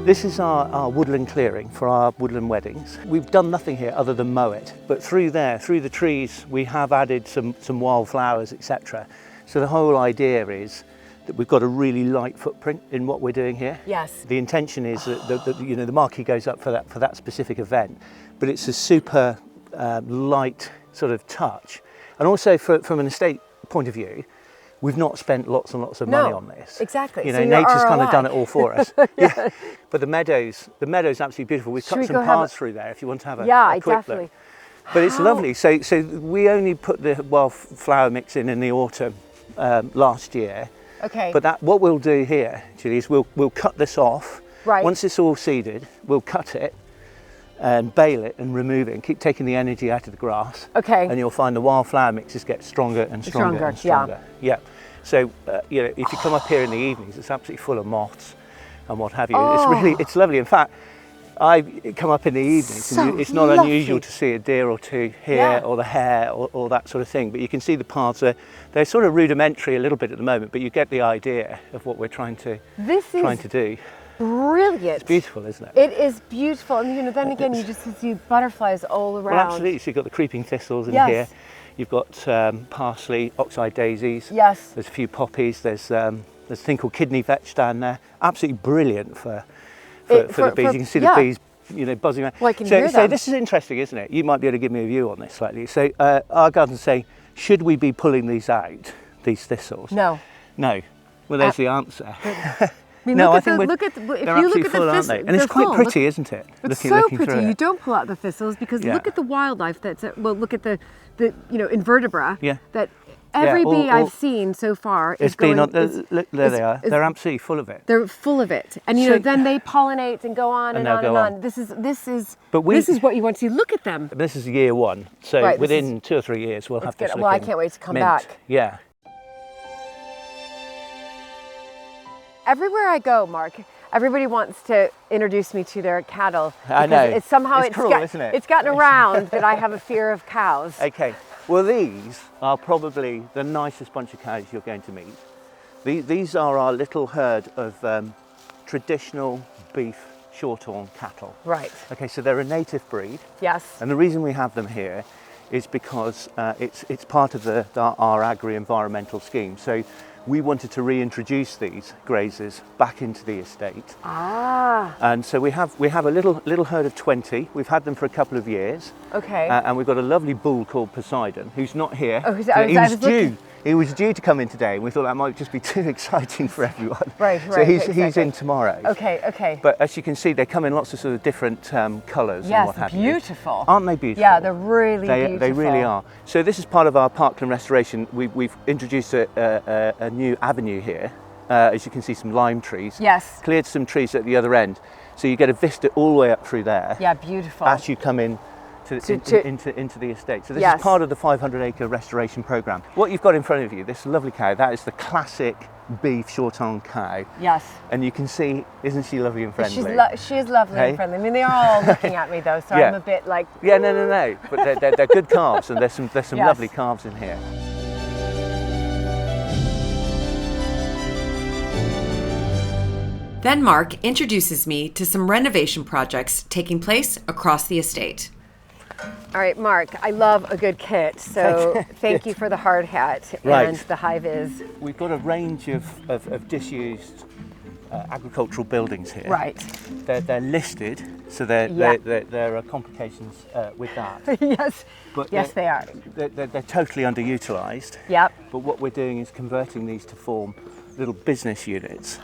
This is our woodland clearing for our woodland weddings. We've done nothing here other than mow it, but through the trees, we have added some wildflowers, etc. So the whole idea is that we've got a really light footprint in what we're doing here. Yes. The intention is that the marquee goes up for that specific event, but it's a super light sort of touch. And also from an estate point of view, we've not spent lots and lots of money on this. Exactly. You know, nature's kind of done it all for us. Yeah. But the meadow's absolutely beautiful. We've cut some paths through there if you want to have a quick look. But it's lovely. So we only put the wildflower mix in the autumn last year. Okay. But what we'll do here, Julie, is we'll cut this off. Right. Once it's all seeded, we'll cut it and bale it and remove it and keep taking the energy out of the grass. Okay. And you'll find the wildflower mixes get stronger and stronger and stronger. Yeah. So if you come up here in the evenings, it's absolutely full of moths and what have you. It's lovely. In fact, I come up in the evenings and it's not unusual to see a deer or two here or the hare or that sort of thing, but you can see the paths they're sort of rudimentary a little bit at the moment, but you get the idea of what we're trying to do. Brilliant. It's beautiful, isn't it? It is beautiful, and then again you just see butterflies all around. Well, absolutely. So you've got the creeping thistles in here. You've got parsley, oxeye daisies. Yes. There's a few poppies. There's a thing called kidney vetch down there. Absolutely brilliant for the bees. You can see the bees, buzzing around. Well, I can hear them. So this is interesting, isn't it? You might be able to give me a view on this slightly. So our gardeners say, should we be pulling these out, these thistles? No. No. Well, there's the answer. I mean, I think they're absolutely full, aren't they? And it's quite pretty, isn't it? It's so pretty. You don't pull out the thistles because look at the wildlife look at the invertebra that every bee I've seen so far is going. Look, there they are. They're absolutely full of it. They're full of it, and then they pollinate and go on and on and on. This is what you want to see. Look at them. This is year one, so within 2 or 3 years we'll have this. Well, I can't wait to come back. Yeah. Everywhere I go, Mark, everybody wants to introduce me to their cattle. I know. It's somehow cruel, isn't it? It's gotten around that I have a fear of cows. Okay. Well, these are probably the nicest bunch of cows you're going to meet. These are our little herd of traditional beef shorthorn cattle. Right. Okay, so they're a native breed. Yes. And the reason we have them here is because it's part of our agri-environmental scheme. So we wanted to reintroduce these grazers back into the estate. And so we have a little herd of 20. We've had them for a couple of years. Okay. And we've got a lovely bull called Poseidon, who's not here. Oh, he was due to come in today, and we thought that might just be too exciting for everyone. Right. So he's in tomorrow. Okay. But as you can see, they come in lots of sort of different colours and what have you. Yes, beautiful. Aren't they beautiful? Yeah, they're really beautiful. They really are. So this is part of our parkland restoration. We've introduced a new avenue here. As you can see, some lime trees. Yes. Cleared some trees at the other end. So you get a vista all the way up through there. Yeah, beautiful. As you come in into the estate. So this is part of the 500-acre restoration programme. What you've got in front of you, this lovely cow, that is the classic beef shorthorn cow. Yes. And you can see, isn't she lovely and friendly? She is lovely and friendly. I mean, they are all looking at me though, so I'm a bit like... Yeah, no. But they're good calves, and there's some lovely calves in here. Then Mark introduces me to some renovation projects taking place across the estate. All right, Mark, I love a good kit, so thank you for the hard hat and the high-vis. We've got a range of disused agricultural buildings here. Right. They're listed, so there are complications with that. Yes, but they are. They're totally underutilised. Yep. But what we're doing is converting these to form little business units.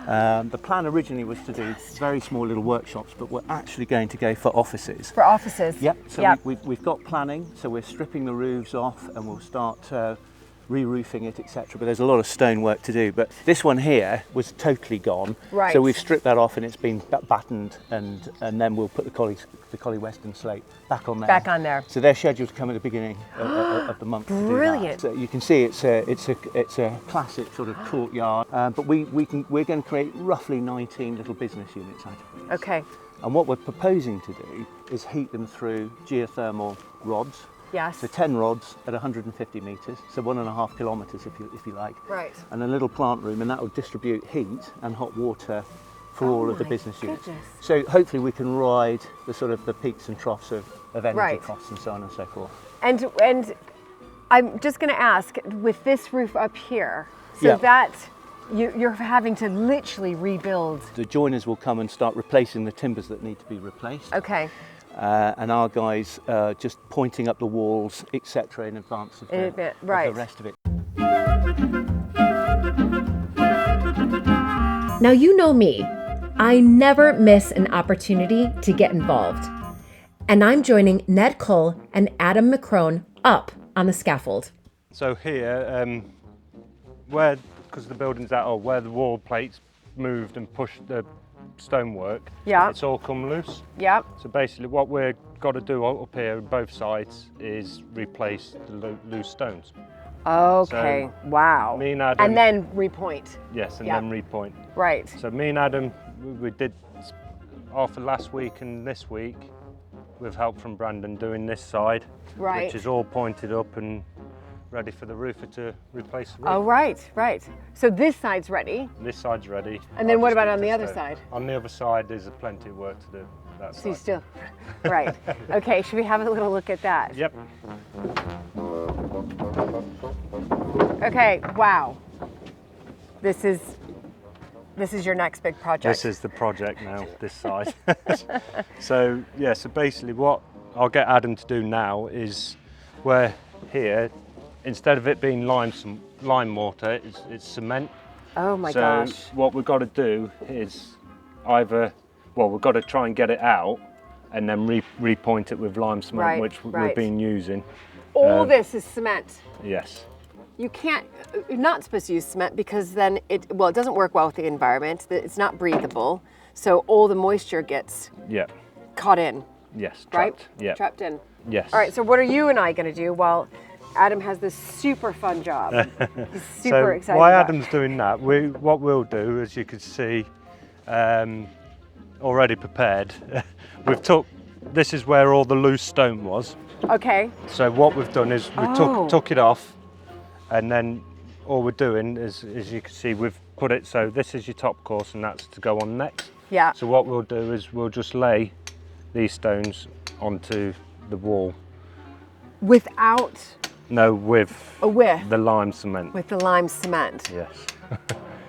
The plan originally was to do very small little workshops, but we're actually going to go for offices. For offices? Yep, so yep. we've got planning, so we're stripping the roofs off and we'll start re-roofing it, etc. But there's a lot of stone work to do. But this one here was totally gone. Right. So we've stripped that off and it's been battened, and then we'll put the Collie Western slate back on there. Back on there. So they're scheduled to come at the beginning of the month. Brilliant. To do that. So you can see it's a classic sort of courtyard. But we're going to create roughly 19 little business units out of it. Okay. And what we're proposing to do is heat them through geothermal rods. Yes. So 10 rods at 150 metres, so 1.5 kilometres if you like. Right. And a little plant room, and that will distribute heat and hot water for all of the business units. So hopefully we can ride the sort of the peaks and troughs of energy costs and so on and so forth. And I'm just going to ask, with this roof up here, so that you're having to literally rebuild. The joiners will come and start replacing the timbers that need to be replaced. Okay. And our guys just pointing up the walls, etc., in advance of the rest of it. Now you know me. I never miss an opportunity to get involved. And I'm joining Ned Cole and Adam McCrone up on the scaffold. So here, because the building's that old, where the wall plates moved and pushed the stonework, it's all come loose. Yeah. So basically what we've got to do up here on both sides is replace the loose stones. Okay, So wow. me and Adam, and then repoint. Yes, and then repoint. Right. So me and Adam, we did after last week and this week, with help from Brandon, doing this side, which is all pointed up and ready for the roofer to replace the roof. Oh, right. So this side's ready. This side's ready. And then what about on the other side? On the other side, there's plenty of work to do. That So you side. still, right. Okay, should we have a little look at that? Yep. Okay, wow. This is your next big project. This is the project now, this side. So basically what I'll get Adam to do now is where here, instead of it being lime mortar, it's cement. Oh my gosh. So what we've got to do is we've got to try and get it out and then repoint it with lime cement, which we've been using. All this is cement. Yes. You're not supposed to use cement because then it doesn't work well with the environment. It's not breathable. So all the moisture gets caught in. Yes, trapped. Right? Yeah. Trapped in. Yes. All right, so what are you and I going to do while Adam has this super fun job? He's super excited. While Adam's doing that, what we'll do, as you can see, already prepared, this is where all the loose stone was. Okay. So what we've done is we took it off, and then all we're doing is, as you can see, we've put it, so this is your top course and that's to go on next. Yeah. So what we'll do is we'll just lay these stones onto the wall. Without? No, with with the lime cement. With the lime cement. Yes.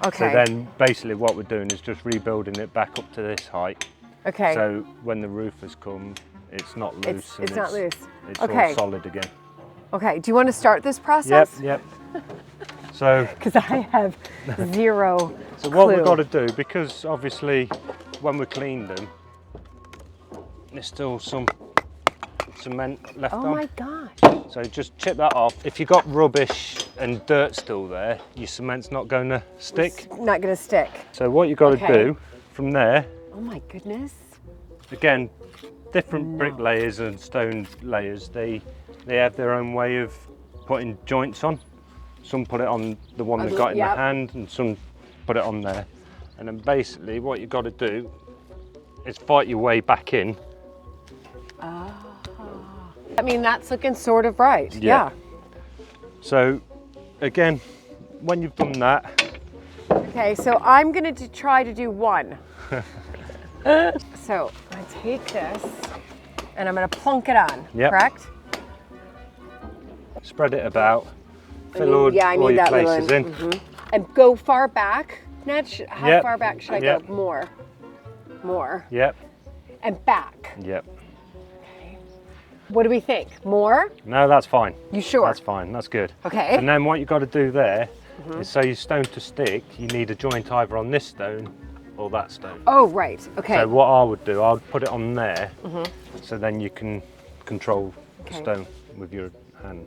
Okay. So then basically what we're doing is just rebuilding it back up to this height. Okay. So when the roofers come, it's not loose. It's not loose. It's okay. all solid again. Okay, do you want to start this process? Yep. So, because I have zero So what we've got to do, because obviously when we cleaned them, there's still some cement left on. Oh my gosh. So just chip that off. If you've got rubbish and dirt still there, your cement's not going to stick. It's not going to stick. So what you've got to do from there, oh my goodness. Again, different brick layers and stone layers, they have their own way of putting joints on. Some put it on the one they've got in their hand and some put it on there. And then basically what you've got to do is fight your way back in. I mean, that's looking sort of right. Yeah. So again, when you've done that. Okay, so I'm going to try to do one. So I take this and I'm going to plunk it on, correct? Spread it about. Fill all your places in. And go far back. Ned, how far back should I go? More. Yep. And back. Yep. Okay. What do we think? More? No, that's fine. You sure? That's fine. That's good. Okay. And then what you've got to do there So your stone to stick, you need a joint either on this stone or that stone. Oh, right, okay. So what I would do, I'd put it on there, so then you can control the stone with your hand.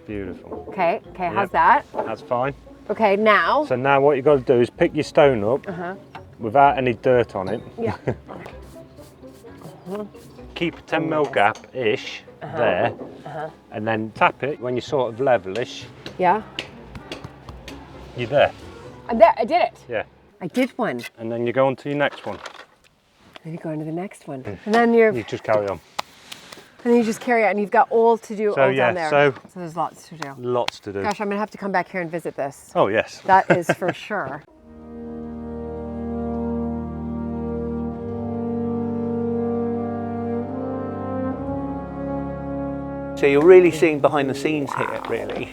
Beautiful. Okay, how's that? That's fine. Okay, now? So now what you've got to do is pick your stone up without any dirt on it. Yeah. Keep a 10mm gap-ish there, and then tap it when you're sort of levelish. Yeah. You're there. I'm there, I did it. Yeah. I did one. And then you go on to your next one. Then you go on to the next one. And then you just carry on. And then you just carry it, and you've got all to do all down there. So there's lots to do. Lots to do. Gosh, I'm gonna have to come back here and visit this. Oh yes. That is for sure. So you're really seeing behind the scenes here, really.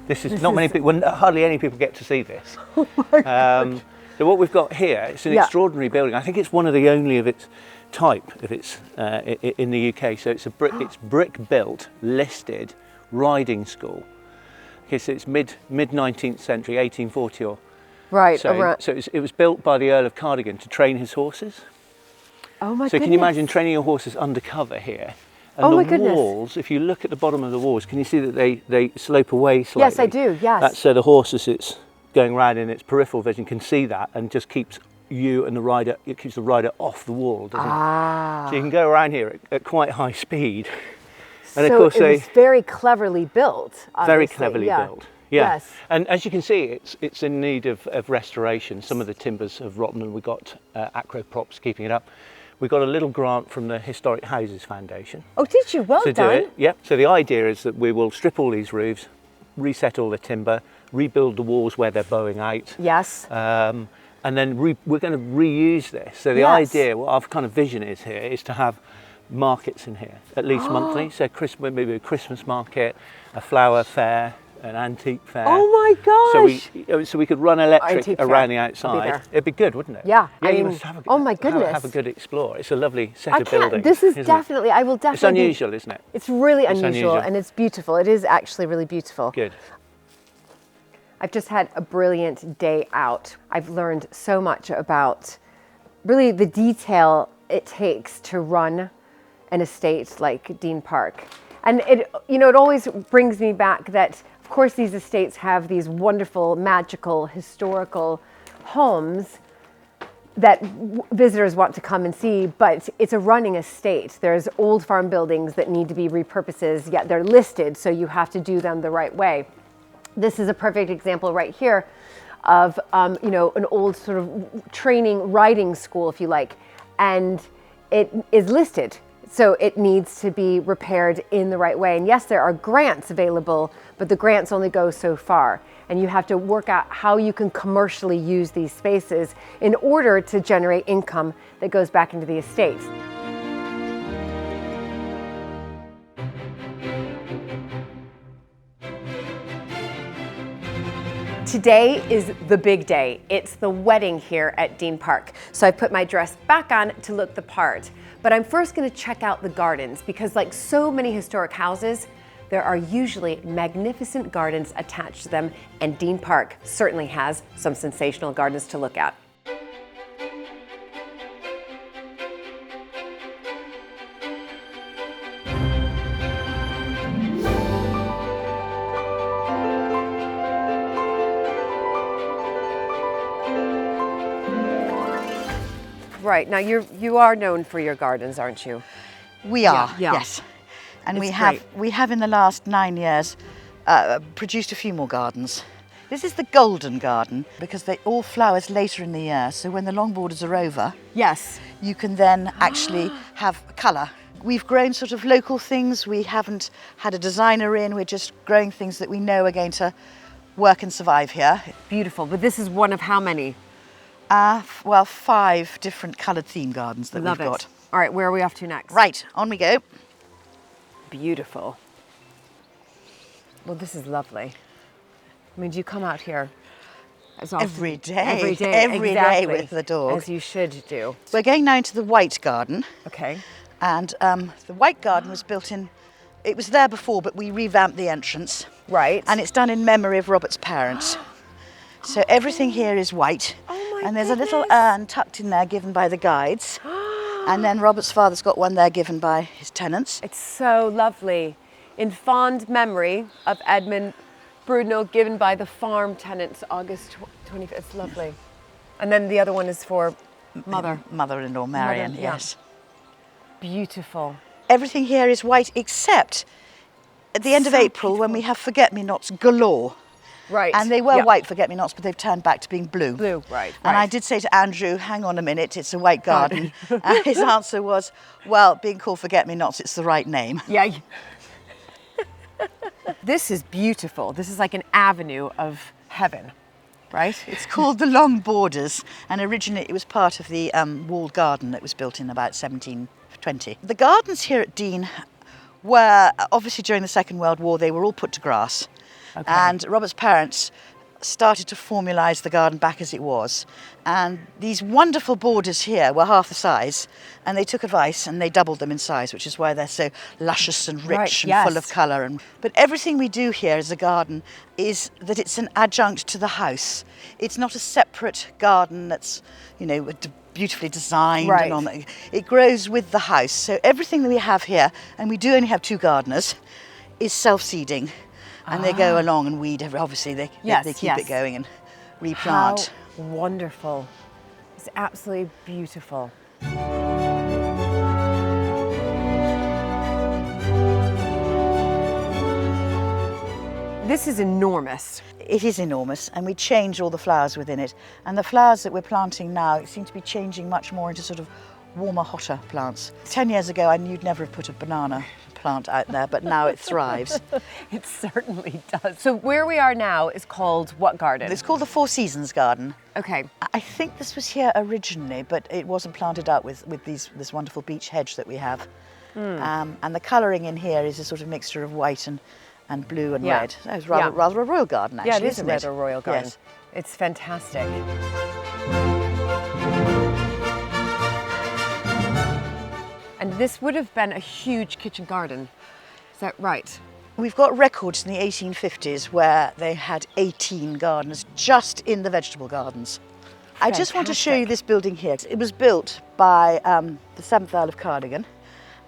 This is not many people, hardly any people get to see this. Oh my God. So what we've got here, it's an extraordinary building. I think it's one of the only of its type, if it's in the UK. So it's it's brick built, listed riding school. Okay, so it's mid 19th century, 1840 or right. so. So it was built by the Earl of Cardigan to train his horses. Oh my goodness. So can you imagine training your horses undercover here? And the walls, if you look at the bottom of the walls, can you see that they slope away slightly? Yes, I do, yes. That's so the horse, as it's going round in its peripheral vision, can see that and just keeps you and the rider, it keeps the rider off the wall, doesn't it? So you can go around here at quite high speed. And so of course it was very cleverly built, obviously. Very cleverly built. Yeah. Yes. And as you can see, it's in need of restoration. Some of the timbers have rotten, and we've got acro props keeping it up. We got a little grant from the Historic Houses Foundation. Oh, did you? Well to done. do it. Yep. So the idea is that we will strip all these roofs, reset all the timber, rebuild the walls where they're bowing out. Yes. And then we're going to reuse this. So the idea, what our kind of vision is here, is to have markets in here, at least monthly. So maybe a Christmas market, a flower fair, an antique fair. Oh my gosh! So we could run electric around the outside. It'd be good, wouldn't it? Yeah. Yeah, you must have a, oh my goodness. Have a good explore. It's a lovely set of buildings. This is definitely, I will definitely. It's unusual, isn't it? It's really unusual, and it's beautiful. It is actually really beautiful. Good. I've just had a brilliant day out. I've learned so much about really the detail it takes to run an estate like Deene Park. And it always brings me back that, of course, these estates have these wonderful, magical, historical homes that visitors want to come and see, but it's a running estate. There's old farm buildings that need to be repurposed, yet they're listed, so you have to do them the right way. This is a perfect example right here of an old sort of training riding school, if you like, and it is listed. So it needs to be repaired in the right way. And yes, there are grants available, but the grants only go so far. And you have to work out how you can commercially use these spaces in order to generate income that goes back into the estates. Today is the big day. It's the wedding here at Deene Park. So I put my dress back on to look the part. But I'm first going to check out the gardens because, like so many historic houses, there are usually magnificent gardens attached to them, and Deene Park certainly has some sensational gardens to look at. Right, now you are known for your gardens, aren't you? We are, yeah. yes. And It's we have in the last 9 years produced a few more gardens. This is the golden garden because they all flowers later in the year. So when the long borders are over, yes, you can then actually have colour. We've grown sort of local things. We haven't had a designer in. We're just growing things that we know are going to work and survive here. Beautiful, but this is one of how many? Well, 5 different coloured theme gardens that we've got. All right, where are we off to next? Right, on we go. Beautiful. Well, this is lovely. I mean, do you come out here as often? Every day. Every day, Every exactly, day with the dog. as you should do. We're going now into the white garden. Okay. And the white garden was built in, it was there before, but we revamped the entrance. Right. And it's done in memory of Robert's parents. So everything here is white. Oh my And there's a little urn tucked in there given by the guides. And then Robert's father's got one there given by his tenants. It's so lovely. In fond memory of Edmund Brudenell, given by the farm tenants, August 25th. It's lovely. And then the other one is for Mother-in-law Marion, Mother, yeah. yes. Beautiful. Everything here is white except at the end of April when we have forget-me-nots galore. Right. And they were white forget-me-nots, but they've turned back to being blue. Blue, right. And I did say to Andrew, hang on a minute, it's a white garden. And his answer was, well, being called forget-me-nots, it's the right name. Yeah. This is beautiful. This is like an avenue of heaven, right? It's called the Long Borders, and originally it was part of the walled garden that was built in about 1720. The gardens here at Deene were, obviously during the Second World War, they were all put to grass. Okay. And Robert's parents started to formalise the garden back as it was. And these wonderful borders here were half the size, and they took advice and they doubled them in size, which is why they're so luscious and rich and full of colour. But everything we do here as a garden is that it's an adjunct to the house. It's not a separate garden that's, you know, beautifully designed and on that. It grows with the house. So everything that we have here, and we do only have 2 gardeners, is self-seeding. And they go along and weed, obviously they keep it going and replant. How wonderful. It's absolutely beautiful. This is enormous. It is enormous, and we change all the flowers within it. And the flowers that we're planting now seem to be changing much more into sort of warmer, hotter plants. 10 years ago, I knew you'd never have put a banana plant out there, but now it thrives. It certainly does. So where we are now is called what garden? It's called the Four Seasons Garden. Okay. I think this was here originally, but it wasn't planted out with this wonderful beech hedge that we have. And the colouring in here is a sort of mixture of white and blue and red. So it's rather a royal garden, actually. Yeah, it is a rather royal garden. Yes. It's fantastic. And this would have been a huge kitchen garden. Is that right? We've got records in the 1850s where they had 18 gardeners just in the vegetable gardens. I just want to show you this building here. It was built by the 7th Earl of Cardigan,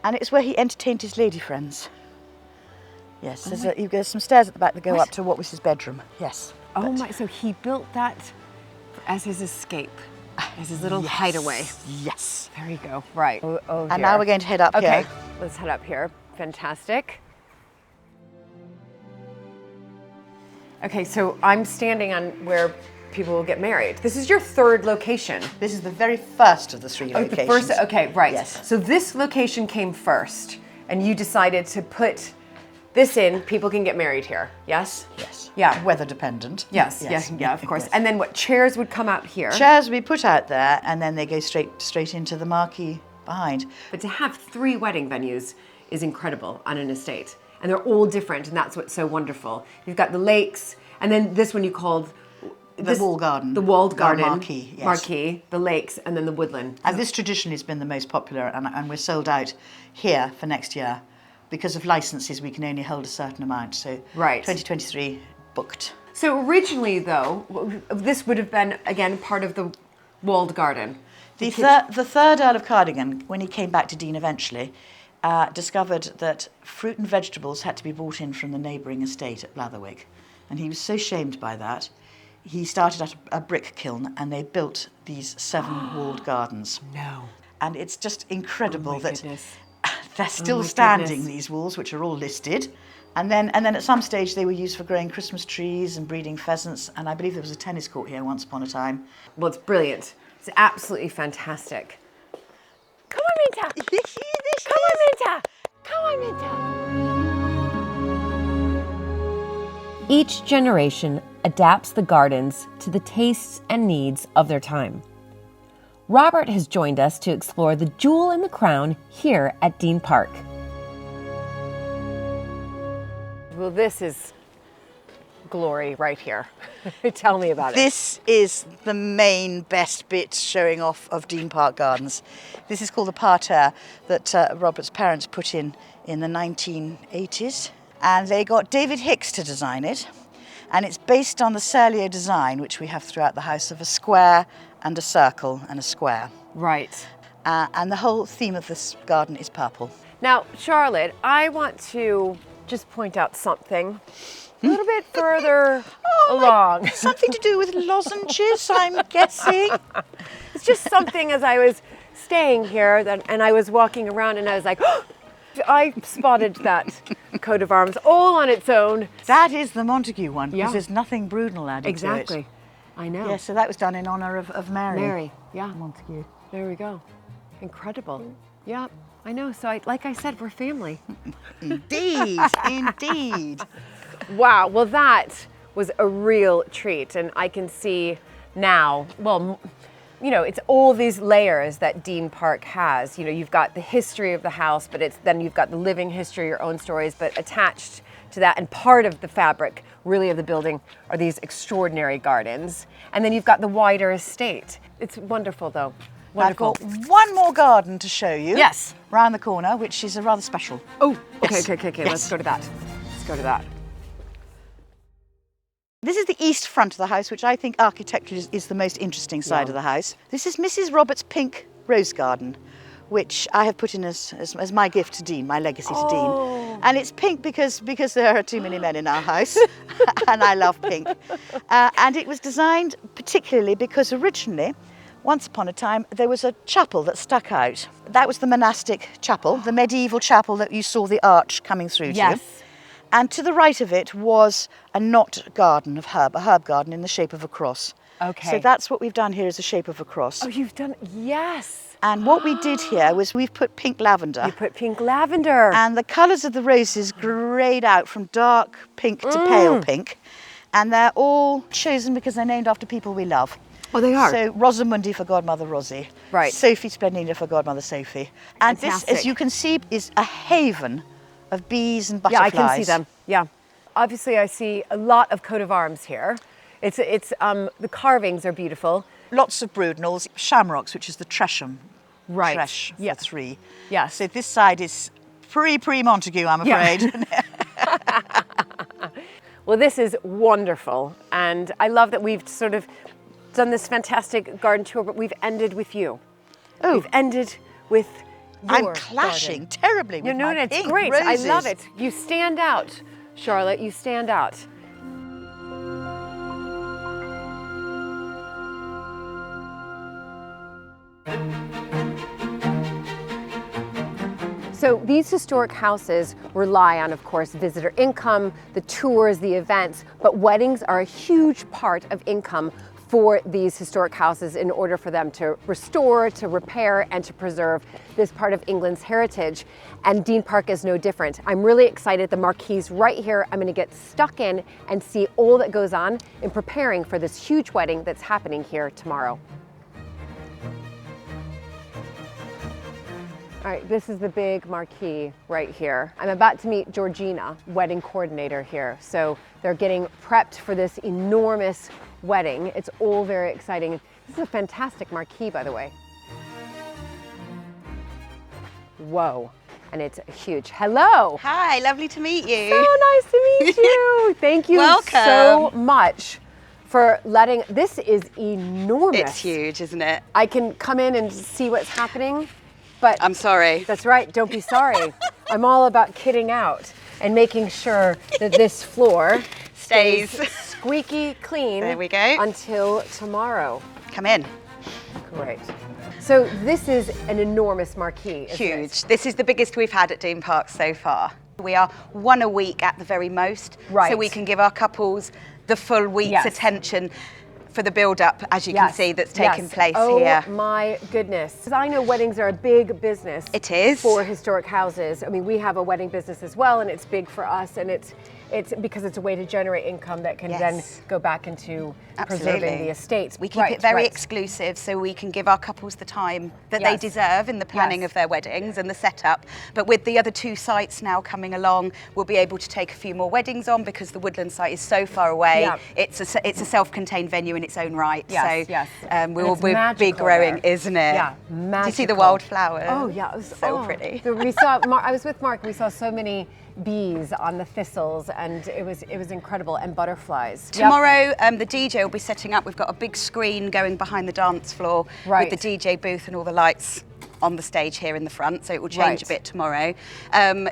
and it's where he entertained his lady friends. Yes, there's some stairs at the back that go up to what was his bedroom. Yes. Oh my, so he built that as his escape, as his little hideaway. Yes. There you go. Right. Oh, and now we're going to head up here. Okay, let's head up here. Fantastic. Okay, so I'm standing on where people will get married. This is your 3rd location. This is the very first of the 3 locations. The first, okay, right. Yes. So this location came first, and you decided to put this in, people can get married here, yes? Yes. Yeah. Weather dependent. Yes, yeah, of course. Yes. And then what, chairs would come out here? Chairs would be put out there, and then they go straight into the marquee behind. But to have 3 wedding venues is incredible on an estate. And they're all different, and that's what's so wonderful. You've got the lakes, and then this one you called the walled garden. The walled garden. Marquee, yes. Marquee, the lakes, and then the woodland. And this traditionally has been the most popular, and we're sold out here for next year. Because of licenses, we can only hold a certain amount. So 2023 booked. So originally, though, this would have been, again, part of the walled garden. The 3rd Earl of Cardigan, when he came back to Deene eventually, discovered that fruit and vegetables had to be brought in from the neighbouring estate at Blatherwick. And he was so shamed by that, he started at a brick kiln, and they built these 7 walled gardens. No. And it's just incredible that goodness. they're still standing, these walls, which are all listed. And then at some stage they were used for growing Christmas trees and breeding pheasants. And I believe there was a tennis court here once upon a time. Well, it's brilliant. It's absolutely fantastic. Come on, Minta. Come on, Minta. Come on, Minta. Each generation adapts the gardens to the tastes and needs of their time. Robert has joined us to explore the jewel in the crown here at Deene Park. Well, this is glory right here. Tell me about it. This is the main best bit showing off of Deene Park Gardens. This is called the parterre that Robert's parents put in the 1980s. And they got David Hicks to design it. And it's based on the Serlier design, which we have throughout the house, of a square and a circle and a square. Right. And the whole theme of this garden is purple. Now, Charlotte, I want to just point out something a little bit further along. Something to do with lozenges, I'm guessing. It's just something as I was staying here and I was walking around and I was like, oh, I spotted that coat of arms all on its own. That is the Montague one, because Yeah. there's nothing Brunel added to it. Exactly. I know. Yeah, so that was done in honour of Mary. Mary, yeah. Montague. There we go. Incredible. Yeah, I know. So like I said, we're family. Indeed, indeed. Wow, well that was a real treat, and I can see now, well, you know, it's all these layers that Deene Park has. You know, you've got the history of the house, but then you've got the living history, your own stories, but attached to that, and part of the fabric, really, of the building are these extraordinary gardens. And then you've got the wider estate. It's wonderful, though. Wonderful. I've got one more garden to show you. Yes. Round the corner, which is a rather special. Oh, okay, Yes. okay. Yes. Let's go to that. Let's go to that. This is the east front of the house, which I think architecturally is the most interesting side of the house. This is Mrs. Roberts' pink rose garden, which I have put in as my gift to Deene, my legacy to Deene. And it's pink because there are too many men in our house, and I love pink. And it was designed particularly because originally, once upon a time, there was a chapel that stuck out. That was the monastic chapel, the medieval chapel that you saw the arch coming through to. And to the right of it was a knot garden of herb, a herb garden in the shape of a cross. Okay. So that's what we've done here, is a shape of a cross. Oh, you've done, yes. And what we did here was we've put pink lavender. You put pink lavender. And the colours of the roses greyed out from dark pink to pale pink. And they're all chosen because they're named after people we love. Oh, they are? So Rosamundi for Godmother Rosie. Right. Sophie Splendida for Godmother Sophie. And Fantastic. this, as you can see, is a haven of bees and butterflies. Yeah, I can see them. Yeah. Obviously, I see a lot of coat of arms here. It's the carvings are beautiful. Lots of Brudnels, shamrocks, which is the Tresham. Right. Tresh for Yeah. 3. Yes. So this side is pre-Montague, I'm afraid. Well, this is wonderful. And I love that we've sort of done this fantastic garden tour, but we've ended with you. Oh. We've ended with your I'm clashing garden. terribly with You know, my it's pink great. roses. I love it. You stand out, Charlotte. You stand out. So these historic houses rely on, of course, visitor income, the tours, the events, but weddings are a huge part of income for these historic houses in order for them to restore, to repair, and to preserve this part of England's heritage. And Deene Park is no different. I'm really excited. The marquee's right here. I'm going to get stuck in and see all that goes on in preparing for this huge wedding that's happening here tomorrow. All right, this is the big marquee right here. I'm about to meet Georgina, wedding coordinator here. So they're getting prepped for this enormous wedding. It's all very exciting. This is a fantastic marquee, by the way. Whoa, and it's huge. Hello. Hi, lovely to meet you. So nice to meet you. Thank you so much for letting, this is enormous. It's huge, isn't it? I can come in and see what's happening. But I'm sorry. That's right, don't be sorry. I'm all about kidding out and making sure that this floor stays squeaky clean. There we go. Until tomorrow. Come in. Great. So this is an enormous marquee, isn't Huge. it? This is the biggest we've had at Deene Park so far. We are one a week at the very most. Right. So we can give our couples the full week's attention for the build-up, as you can see, that's taken place here. Oh my goodness. I know weddings are a big business. It is. For historic houses. I mean, we have a wedding business as well, and it's big for us, and it's because it's a way to generate income that can then go back into preserving the estate. We keep it very exclusive, so we can give our couples the time that they deserve in the planning of their weddings and the setup. But with the other 2 sites now coming along, we'll be able to take a few more weddings on because the Woodland site is so far away. It's a self-contained venue in its own right. We will be growing, isn't it? Yeah, magical. Do you see the wildflowers? Oh yeah, it was so pretty. We saw. I was with Mark. We saw so many bees on the thistles, and it was incredible, and butterflies. Tomorrow, the DJ will be setting up. We've got a big screen going behind the dance floor with the DJ booth and all the lights on the stage here in the front, so it will change a bit tomorrow.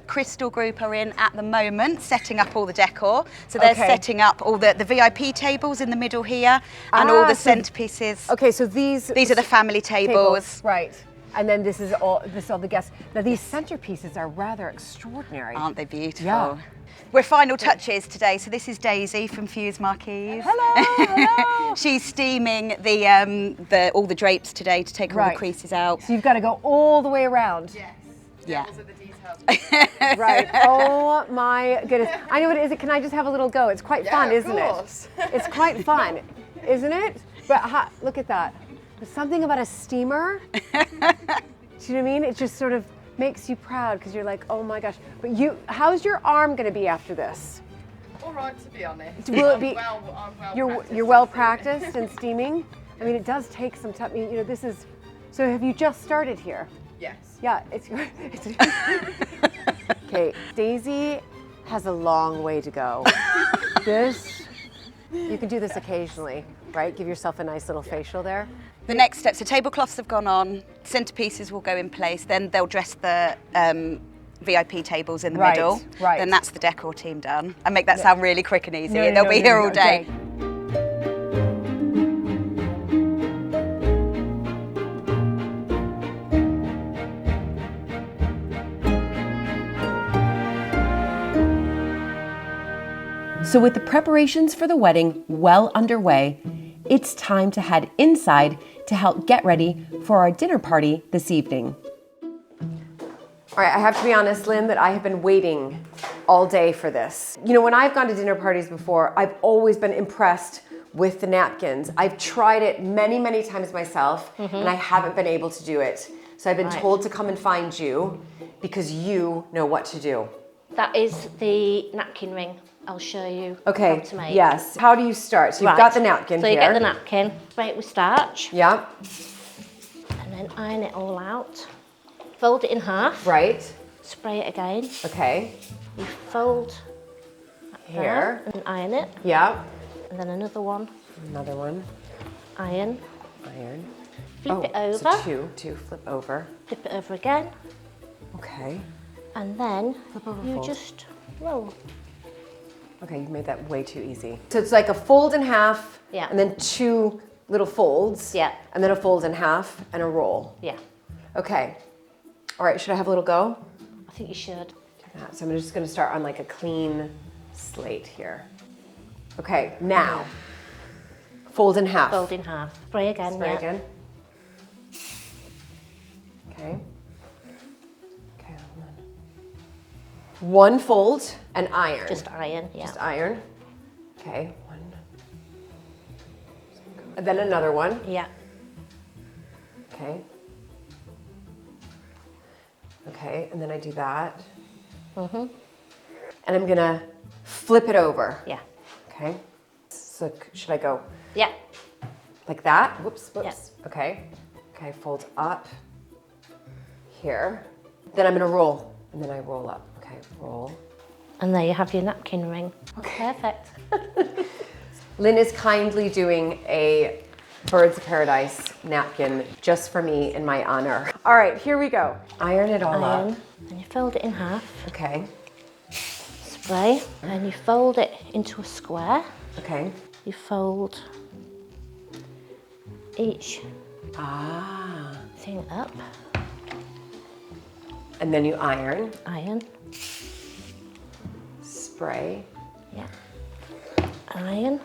Crystal Group are in at the moment setting up all the decor, so they're setting up all the VIP tables in the middle here and all the centerpieces. Okay, so these are the family tables. Right. And then this is all the guests. Now these centerpieces are rather extraordinary. Aren't they beautiful? Yeah. We're final touches today. So this is Daisy from Fuse Marquise. Hello, hello. She's steaming all the drapes today to take all the creases out. So you've got to go all the way around. Yes. Yeah. Those are the details. Right. Oh my goodness. I know what it is. Can I just have a little go? It's quite fun, isn't it? It's quite fun, isn't it? But look at that. There's something about a steamer. Do you know what I mean? It just sort of makes you proud because you're like, oh my gosh. But how's your arm going to be after this? All right, to be honest. Will it be? I'm You're well practiced in steaming. I mean, it does take some time. I mean, you know, this is. So have you just started here? Yes. Yeah, it's okay. Daisy has a long way to go. You can do this occasionally, right? Give yourself a nice little facial there. The next step, so tablecloths have gone on, centerpieces will go in place, then they'll dress the VIP tables in the middle. Right. Then that's the decor team done. And make that sound really quick and easy. They'll be here all day. So with the preparations for the wedding well underway, it's time to head inside to help get ready for our dinner party this evening. All right, I have to be honest, Lynn, that I have been waiting all day for this. You know, when I've gone to dinner parties before, I've always been impressed with the napkins. I've tried it many, many times myself, and I haven't been able to do it. So I've been told to come and find you because you know what to do. That is the napkin ring. I'll show you how to make. Yes. How do you start? So you've got the napkin here. So you get the napkin, spray it with starch. Yeah. And then iron it all out. Fold it in half. Right. Spray it again. Okay. You fold here and iron it. Yeah. And then another one. Another one. Iron. Iron. Flip it over. So two, flip over. Flip it over again. Okay. And then you fold. just roll. Okay, you've made that way too easy. So it's like a fold in half, and then two little folds, and then a fold in half and a roll. Yeah. Okay. All right, should I have a little go? I think you should. Do that. So I'm just gonna start on like a clean slate here. Okay, now, fold in half. Fold in half. Spray again, Spray again. Okay. One fold and iron. Just iron, yeah. Just iron. Okay, one. And then another one. Yeah. Okay. Okay, and then I do that. And I'm gonna flip it over. Yeah. Okay. So should I go? Yeah. Like that? Whoops. Yeah. Okay. Okay, fold up here. Then I'm gonna roll, and then I roll up. Okay, roll. And there you have your napkin ring. Okay. Perfect. Lynn is kindly doing a Birds of Paradise napkin just for me in my honor. All right, here we go. Iron it all up. And you fold it in half. Okay. Spray. And you fold it into a square. Okay. You fold each thing up. And then you iron. Iron. Spray. Yeah. Iron.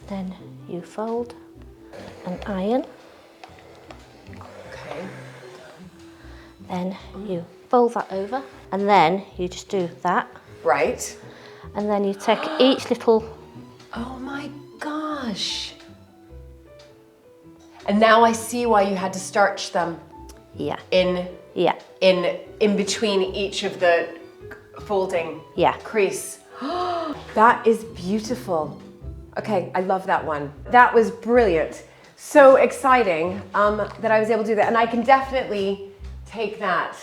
Then you fold and iron. Okay. Then you fold that over, and then you just do that. Right. And then you take each little. Oh my gosh. And now I see why you had to starch them. Yeah. In between each of the folding crease. That is beautiful. Okay, I love that one. That was brilliant. So exciting that I was able to do that. And I can definitely take that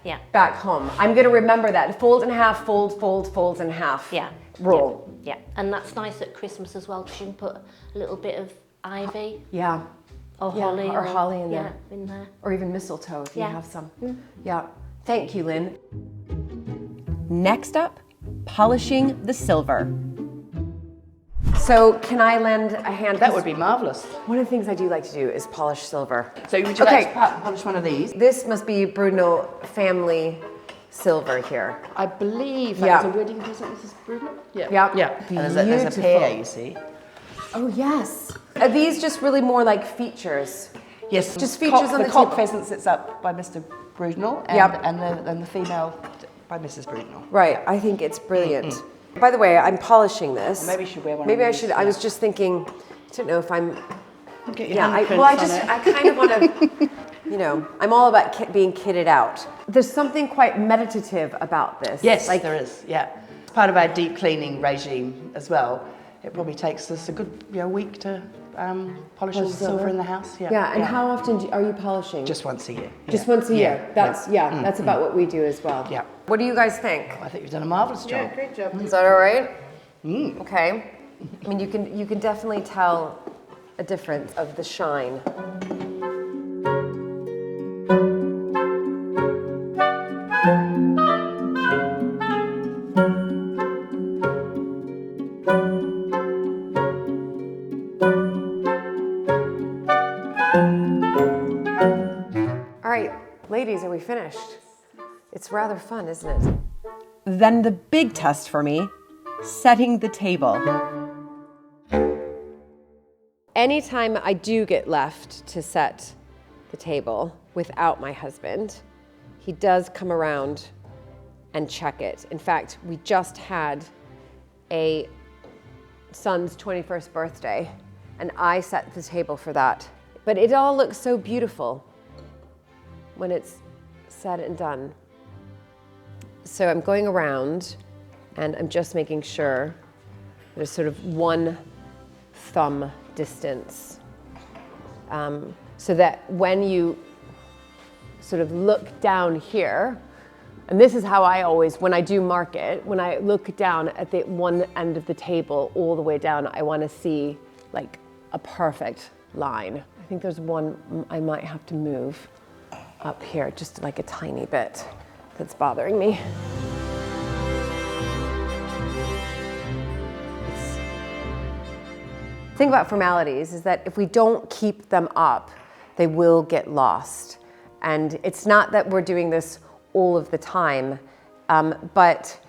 Yeah. back home. I'm going to remember that. Fold in half, fold, fold, folds in half. Yeah. Rule. Yeah. And that's nice at Christmas as well, because you can put a little bit of ivy. Yeah. Or holly. Or holly in there. Yeah, in there. Or even mistletoe if you have some. Yeah. Thank you, Lynn. Next up, polishing the silver. So can I lend a hand? That would be marvellous. One of the things I do like to do is polish silver. So would you like to polish one of these? This must be Bruno family silver here. I believe that was a wedding present, Mrs. Bruno? Yeah. And there's a pair, you see. Oh, yes. Are these just really more like features? Yes. Just features on the cock table. pheasant sits up by Mr. Bruno, and the female by Mrs. Bruno. Right. I think it's brilliant. By the way, I'm polishing this. Maybe you should wear one. Maybe of I these, should. yeah. I was just thinking. I don't know if I'm. Get your I kind of want to. You know, I'm all about being kitted out. There's something quite meditative about this. Yes, like there is. Yeah, it's part of our deep cleaning regime as well. It probably takes us a good week to polish all the silver in the house. Yeah. And how often are you polishing? Just once a year. Just once a year. That's that's about what we do as well. Yeah. What do you guys think? I think you've done a marvelous job. Yeah, great job. Is that all right? Okay. I mean, you can definitely tell a difference of the shine. All right, ladies, are we finished? It's rather fun, isn't it? Then the big test for me, setting the table. Anytime I do get left to set the table without my husband, he does come around and check it. In fact, we just had a son's 21st birthday, and I set the table for that. But it all looks so beautiful when it's said and done. So I'm going around and I'm just making sure there's sort of one thumb distance, so that when you sort of look down here, and this is how I always, when I do mark it, when I look down at the one end of the table all the way down, I want to see like a perfect line. I think there's one I might have to move up here, just like a tiny bit that's bothering me. The thing about formalities is that if we don't keep them up, they will get lost. And it's not that we're doing this all of the time, but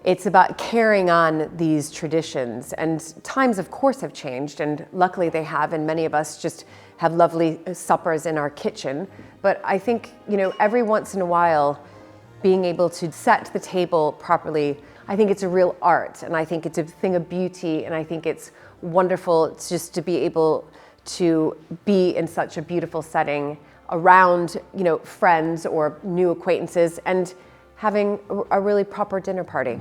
it's about carrying on these traditions. And times, of course, have changed, and luckily they have, and many of us just have lovely suppers in our kitchen. But I think, every once in a while, being able to set the table properly, I think it's a real art, and I think it's a thing of beauty, and I think it's wonderful just to be able to be in such a beautiful setting around, friends or new acquaintances, and having a really proper dinner party.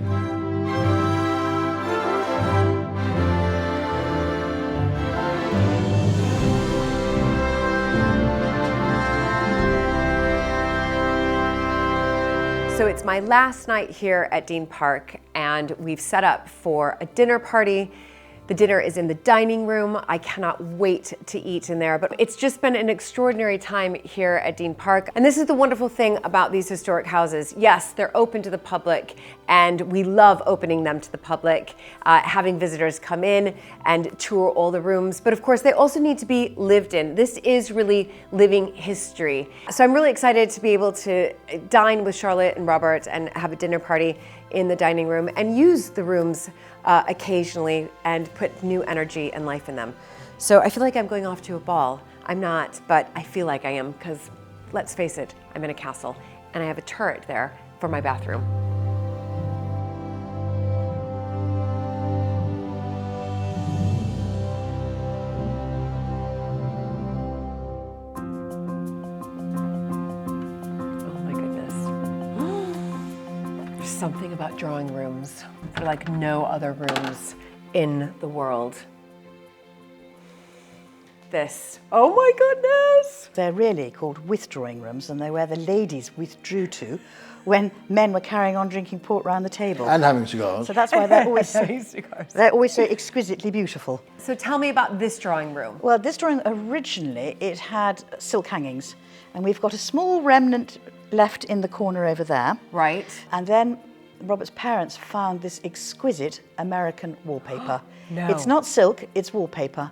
So it's my last night here at Deene Park, and we've set up for a dinner party. The dinner is in the dining room. I cannot wait to eat in there, but it's just been an extraordinary time here at Deene Park. And this is the wonderful thing about these historic houses. Yes, they're open to the public, and we love opening them to the public, having visitors come in and tour all the rooms. But of course, they also need to be lived in. This is really living history. So I'm really excited to be able to dine with Charlotte and Robert and have a dinner party in the dining room and use the rooms occasionally and put new energy and life in them. So I feel like I'm going off to a ball. I'm not, but I feel like I am, because let's face it, I'm in a castle and I have a turret there for my bathroom. Something about drawing rooms. They're like no other rooms in the world. this. Oh my goodness! They're really called withdrawing rooms, and they're where the ladies withdrew to when men were carrying on drinking port round the table. And having cigars. So that's why they're always so exquisitely beautiful. So tell me about this drawing room. Well, this drawing originally, it had silk hangings, and we've got a small remnant left in the corner over there. Right. And then Robert's parents found this exquisite American wallpaper. No. It's not silk, it's wallpaper.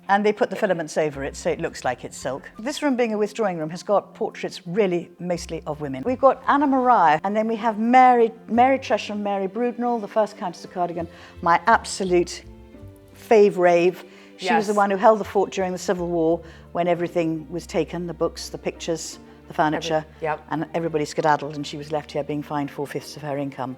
And they put the filaments over it so it looks like it's silk. This room, being a withdrawing room, has got portraits really mostly of women. We've got Anna Maria, and then we have Mary Tresham, Mary Brudenell, the first Countess of Cardigan, my absolute fave-rave. She was the one who held the fort during the Civil War when everything was taken, the books, the pictures, the furniture, and everybody skedaddled, and she was left here being fined 4/5 of her income.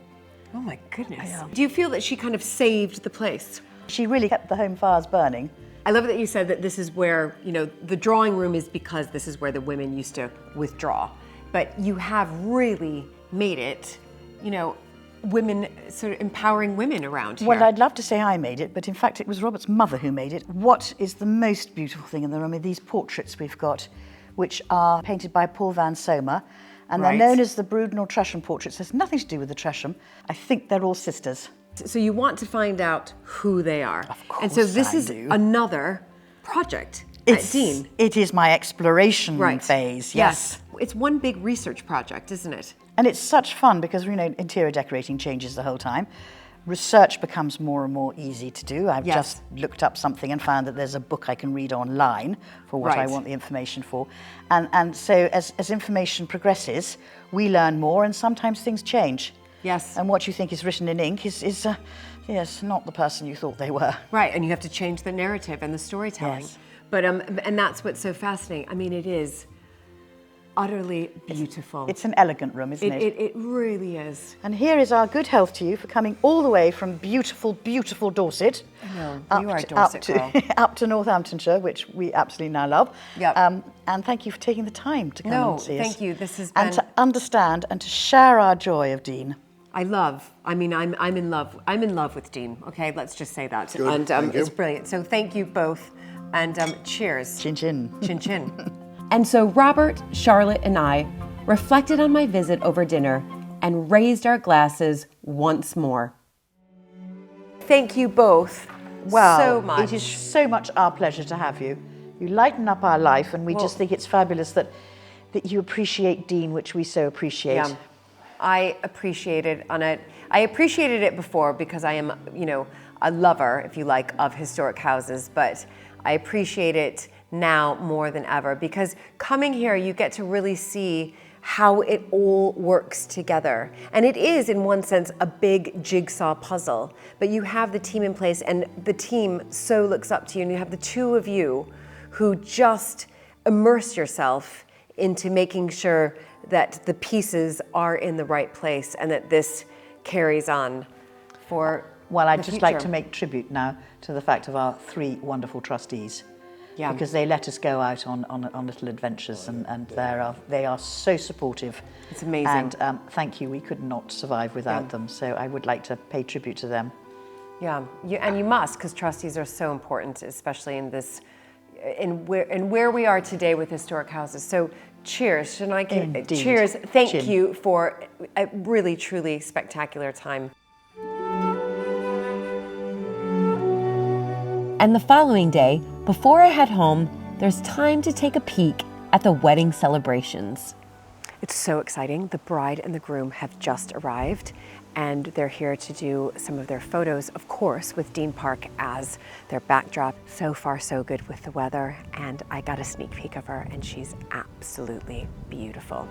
Oh my goodness. Do you feel that she kind of saved the place? She really kept the home fires burning. I love that you said that this is where, you know, the drawing room is because this is where the women used to withdraw. But you have really made it, you know, women, sort of empowering women around here. Well, I'd love to say I made it, but in fact it was Robert's mother who made it. What is the most beautiful thing in the room are these portraits we've got, which are painted by Paul van Sommer, and they're known as the Brudenell Tresham portraits. There's nothing to do with the Tresham. I think they're all sisters. So you want to find out who they are. Of course And so this is another project at Deene. It is my exploration phase, yes. It's one big research project, isn't it? And it's such fun because, you know, interior decorating changes the whole time. Research becomes more and more easy to do. I've just looked up something and found that there's a book I can read online for what I want the information for. And so as information progresses, we learn more and sometimes things change. Yes. And what you think is written in ink is not the person you thought they were. Right, and you have to change the narrative and the storytelling. Yes. But and that's what's so fascinating. I mean, it is utterly beautiful. It's an elegant room, isn't it? It really is. And here is our good health to you for coming all the way from beautiful, beautiful Dorset. I know, you are a Dorset girl. Up to Northamptonshire, which we absolutely now love. Yep. And thank you for taking the time to come and see us. Thank you. This has been... And to understand and to share our joy of Deene. I'm in love with Deene, okay? Let's just say that. Good. And it's brilliant. So thank you both, and cheers. Chin chin. Chin chin. And so Robert, Charlotte, and I reflected on my visit over dinner and raised our glasses once more. Thank you both so much. It is so much our pleasure to have you. You lighten up our life, and we just think it's fabulous that you appreciate Deene, which we so appreciate. Yeah. I appreciated it. I appreciated it before because I am, you know, a lover, if you like, of historic houses, but I appreciate it now more than ever because coming here, you get to really see how it all works together. And it is, in one sense, a big jigsaw puzzle, but you have the team in place and the team so looks up to you, and you have the two of you who just immerse yourself into making sure that the pieces are in the right place and that this carries on for I'd just like to make tribute now to the fact of our three wonderful trustees. Yeah. Because they let us go out on little adventures and they are so supportive. It's amazing. And thank you, we could not survive without them. So I would like to pay tribute to them. Yeah, and you must, because trustees are so important, especially in this, in where we are today with historic houses. So cheers, shouldn't I give? Indeed. Cheers, thank you for a really, truly spectacular time. And the following day, before I head home, there's time to take a peek at the wedding celebrations. It's so exciting. The bride and the groom have just arrived, and they're here to do some of their photos, of course, with Deene Park as their backdrop. So far, so good with the weather, and I got a sneak peek of her, and she's absolutely beautiful.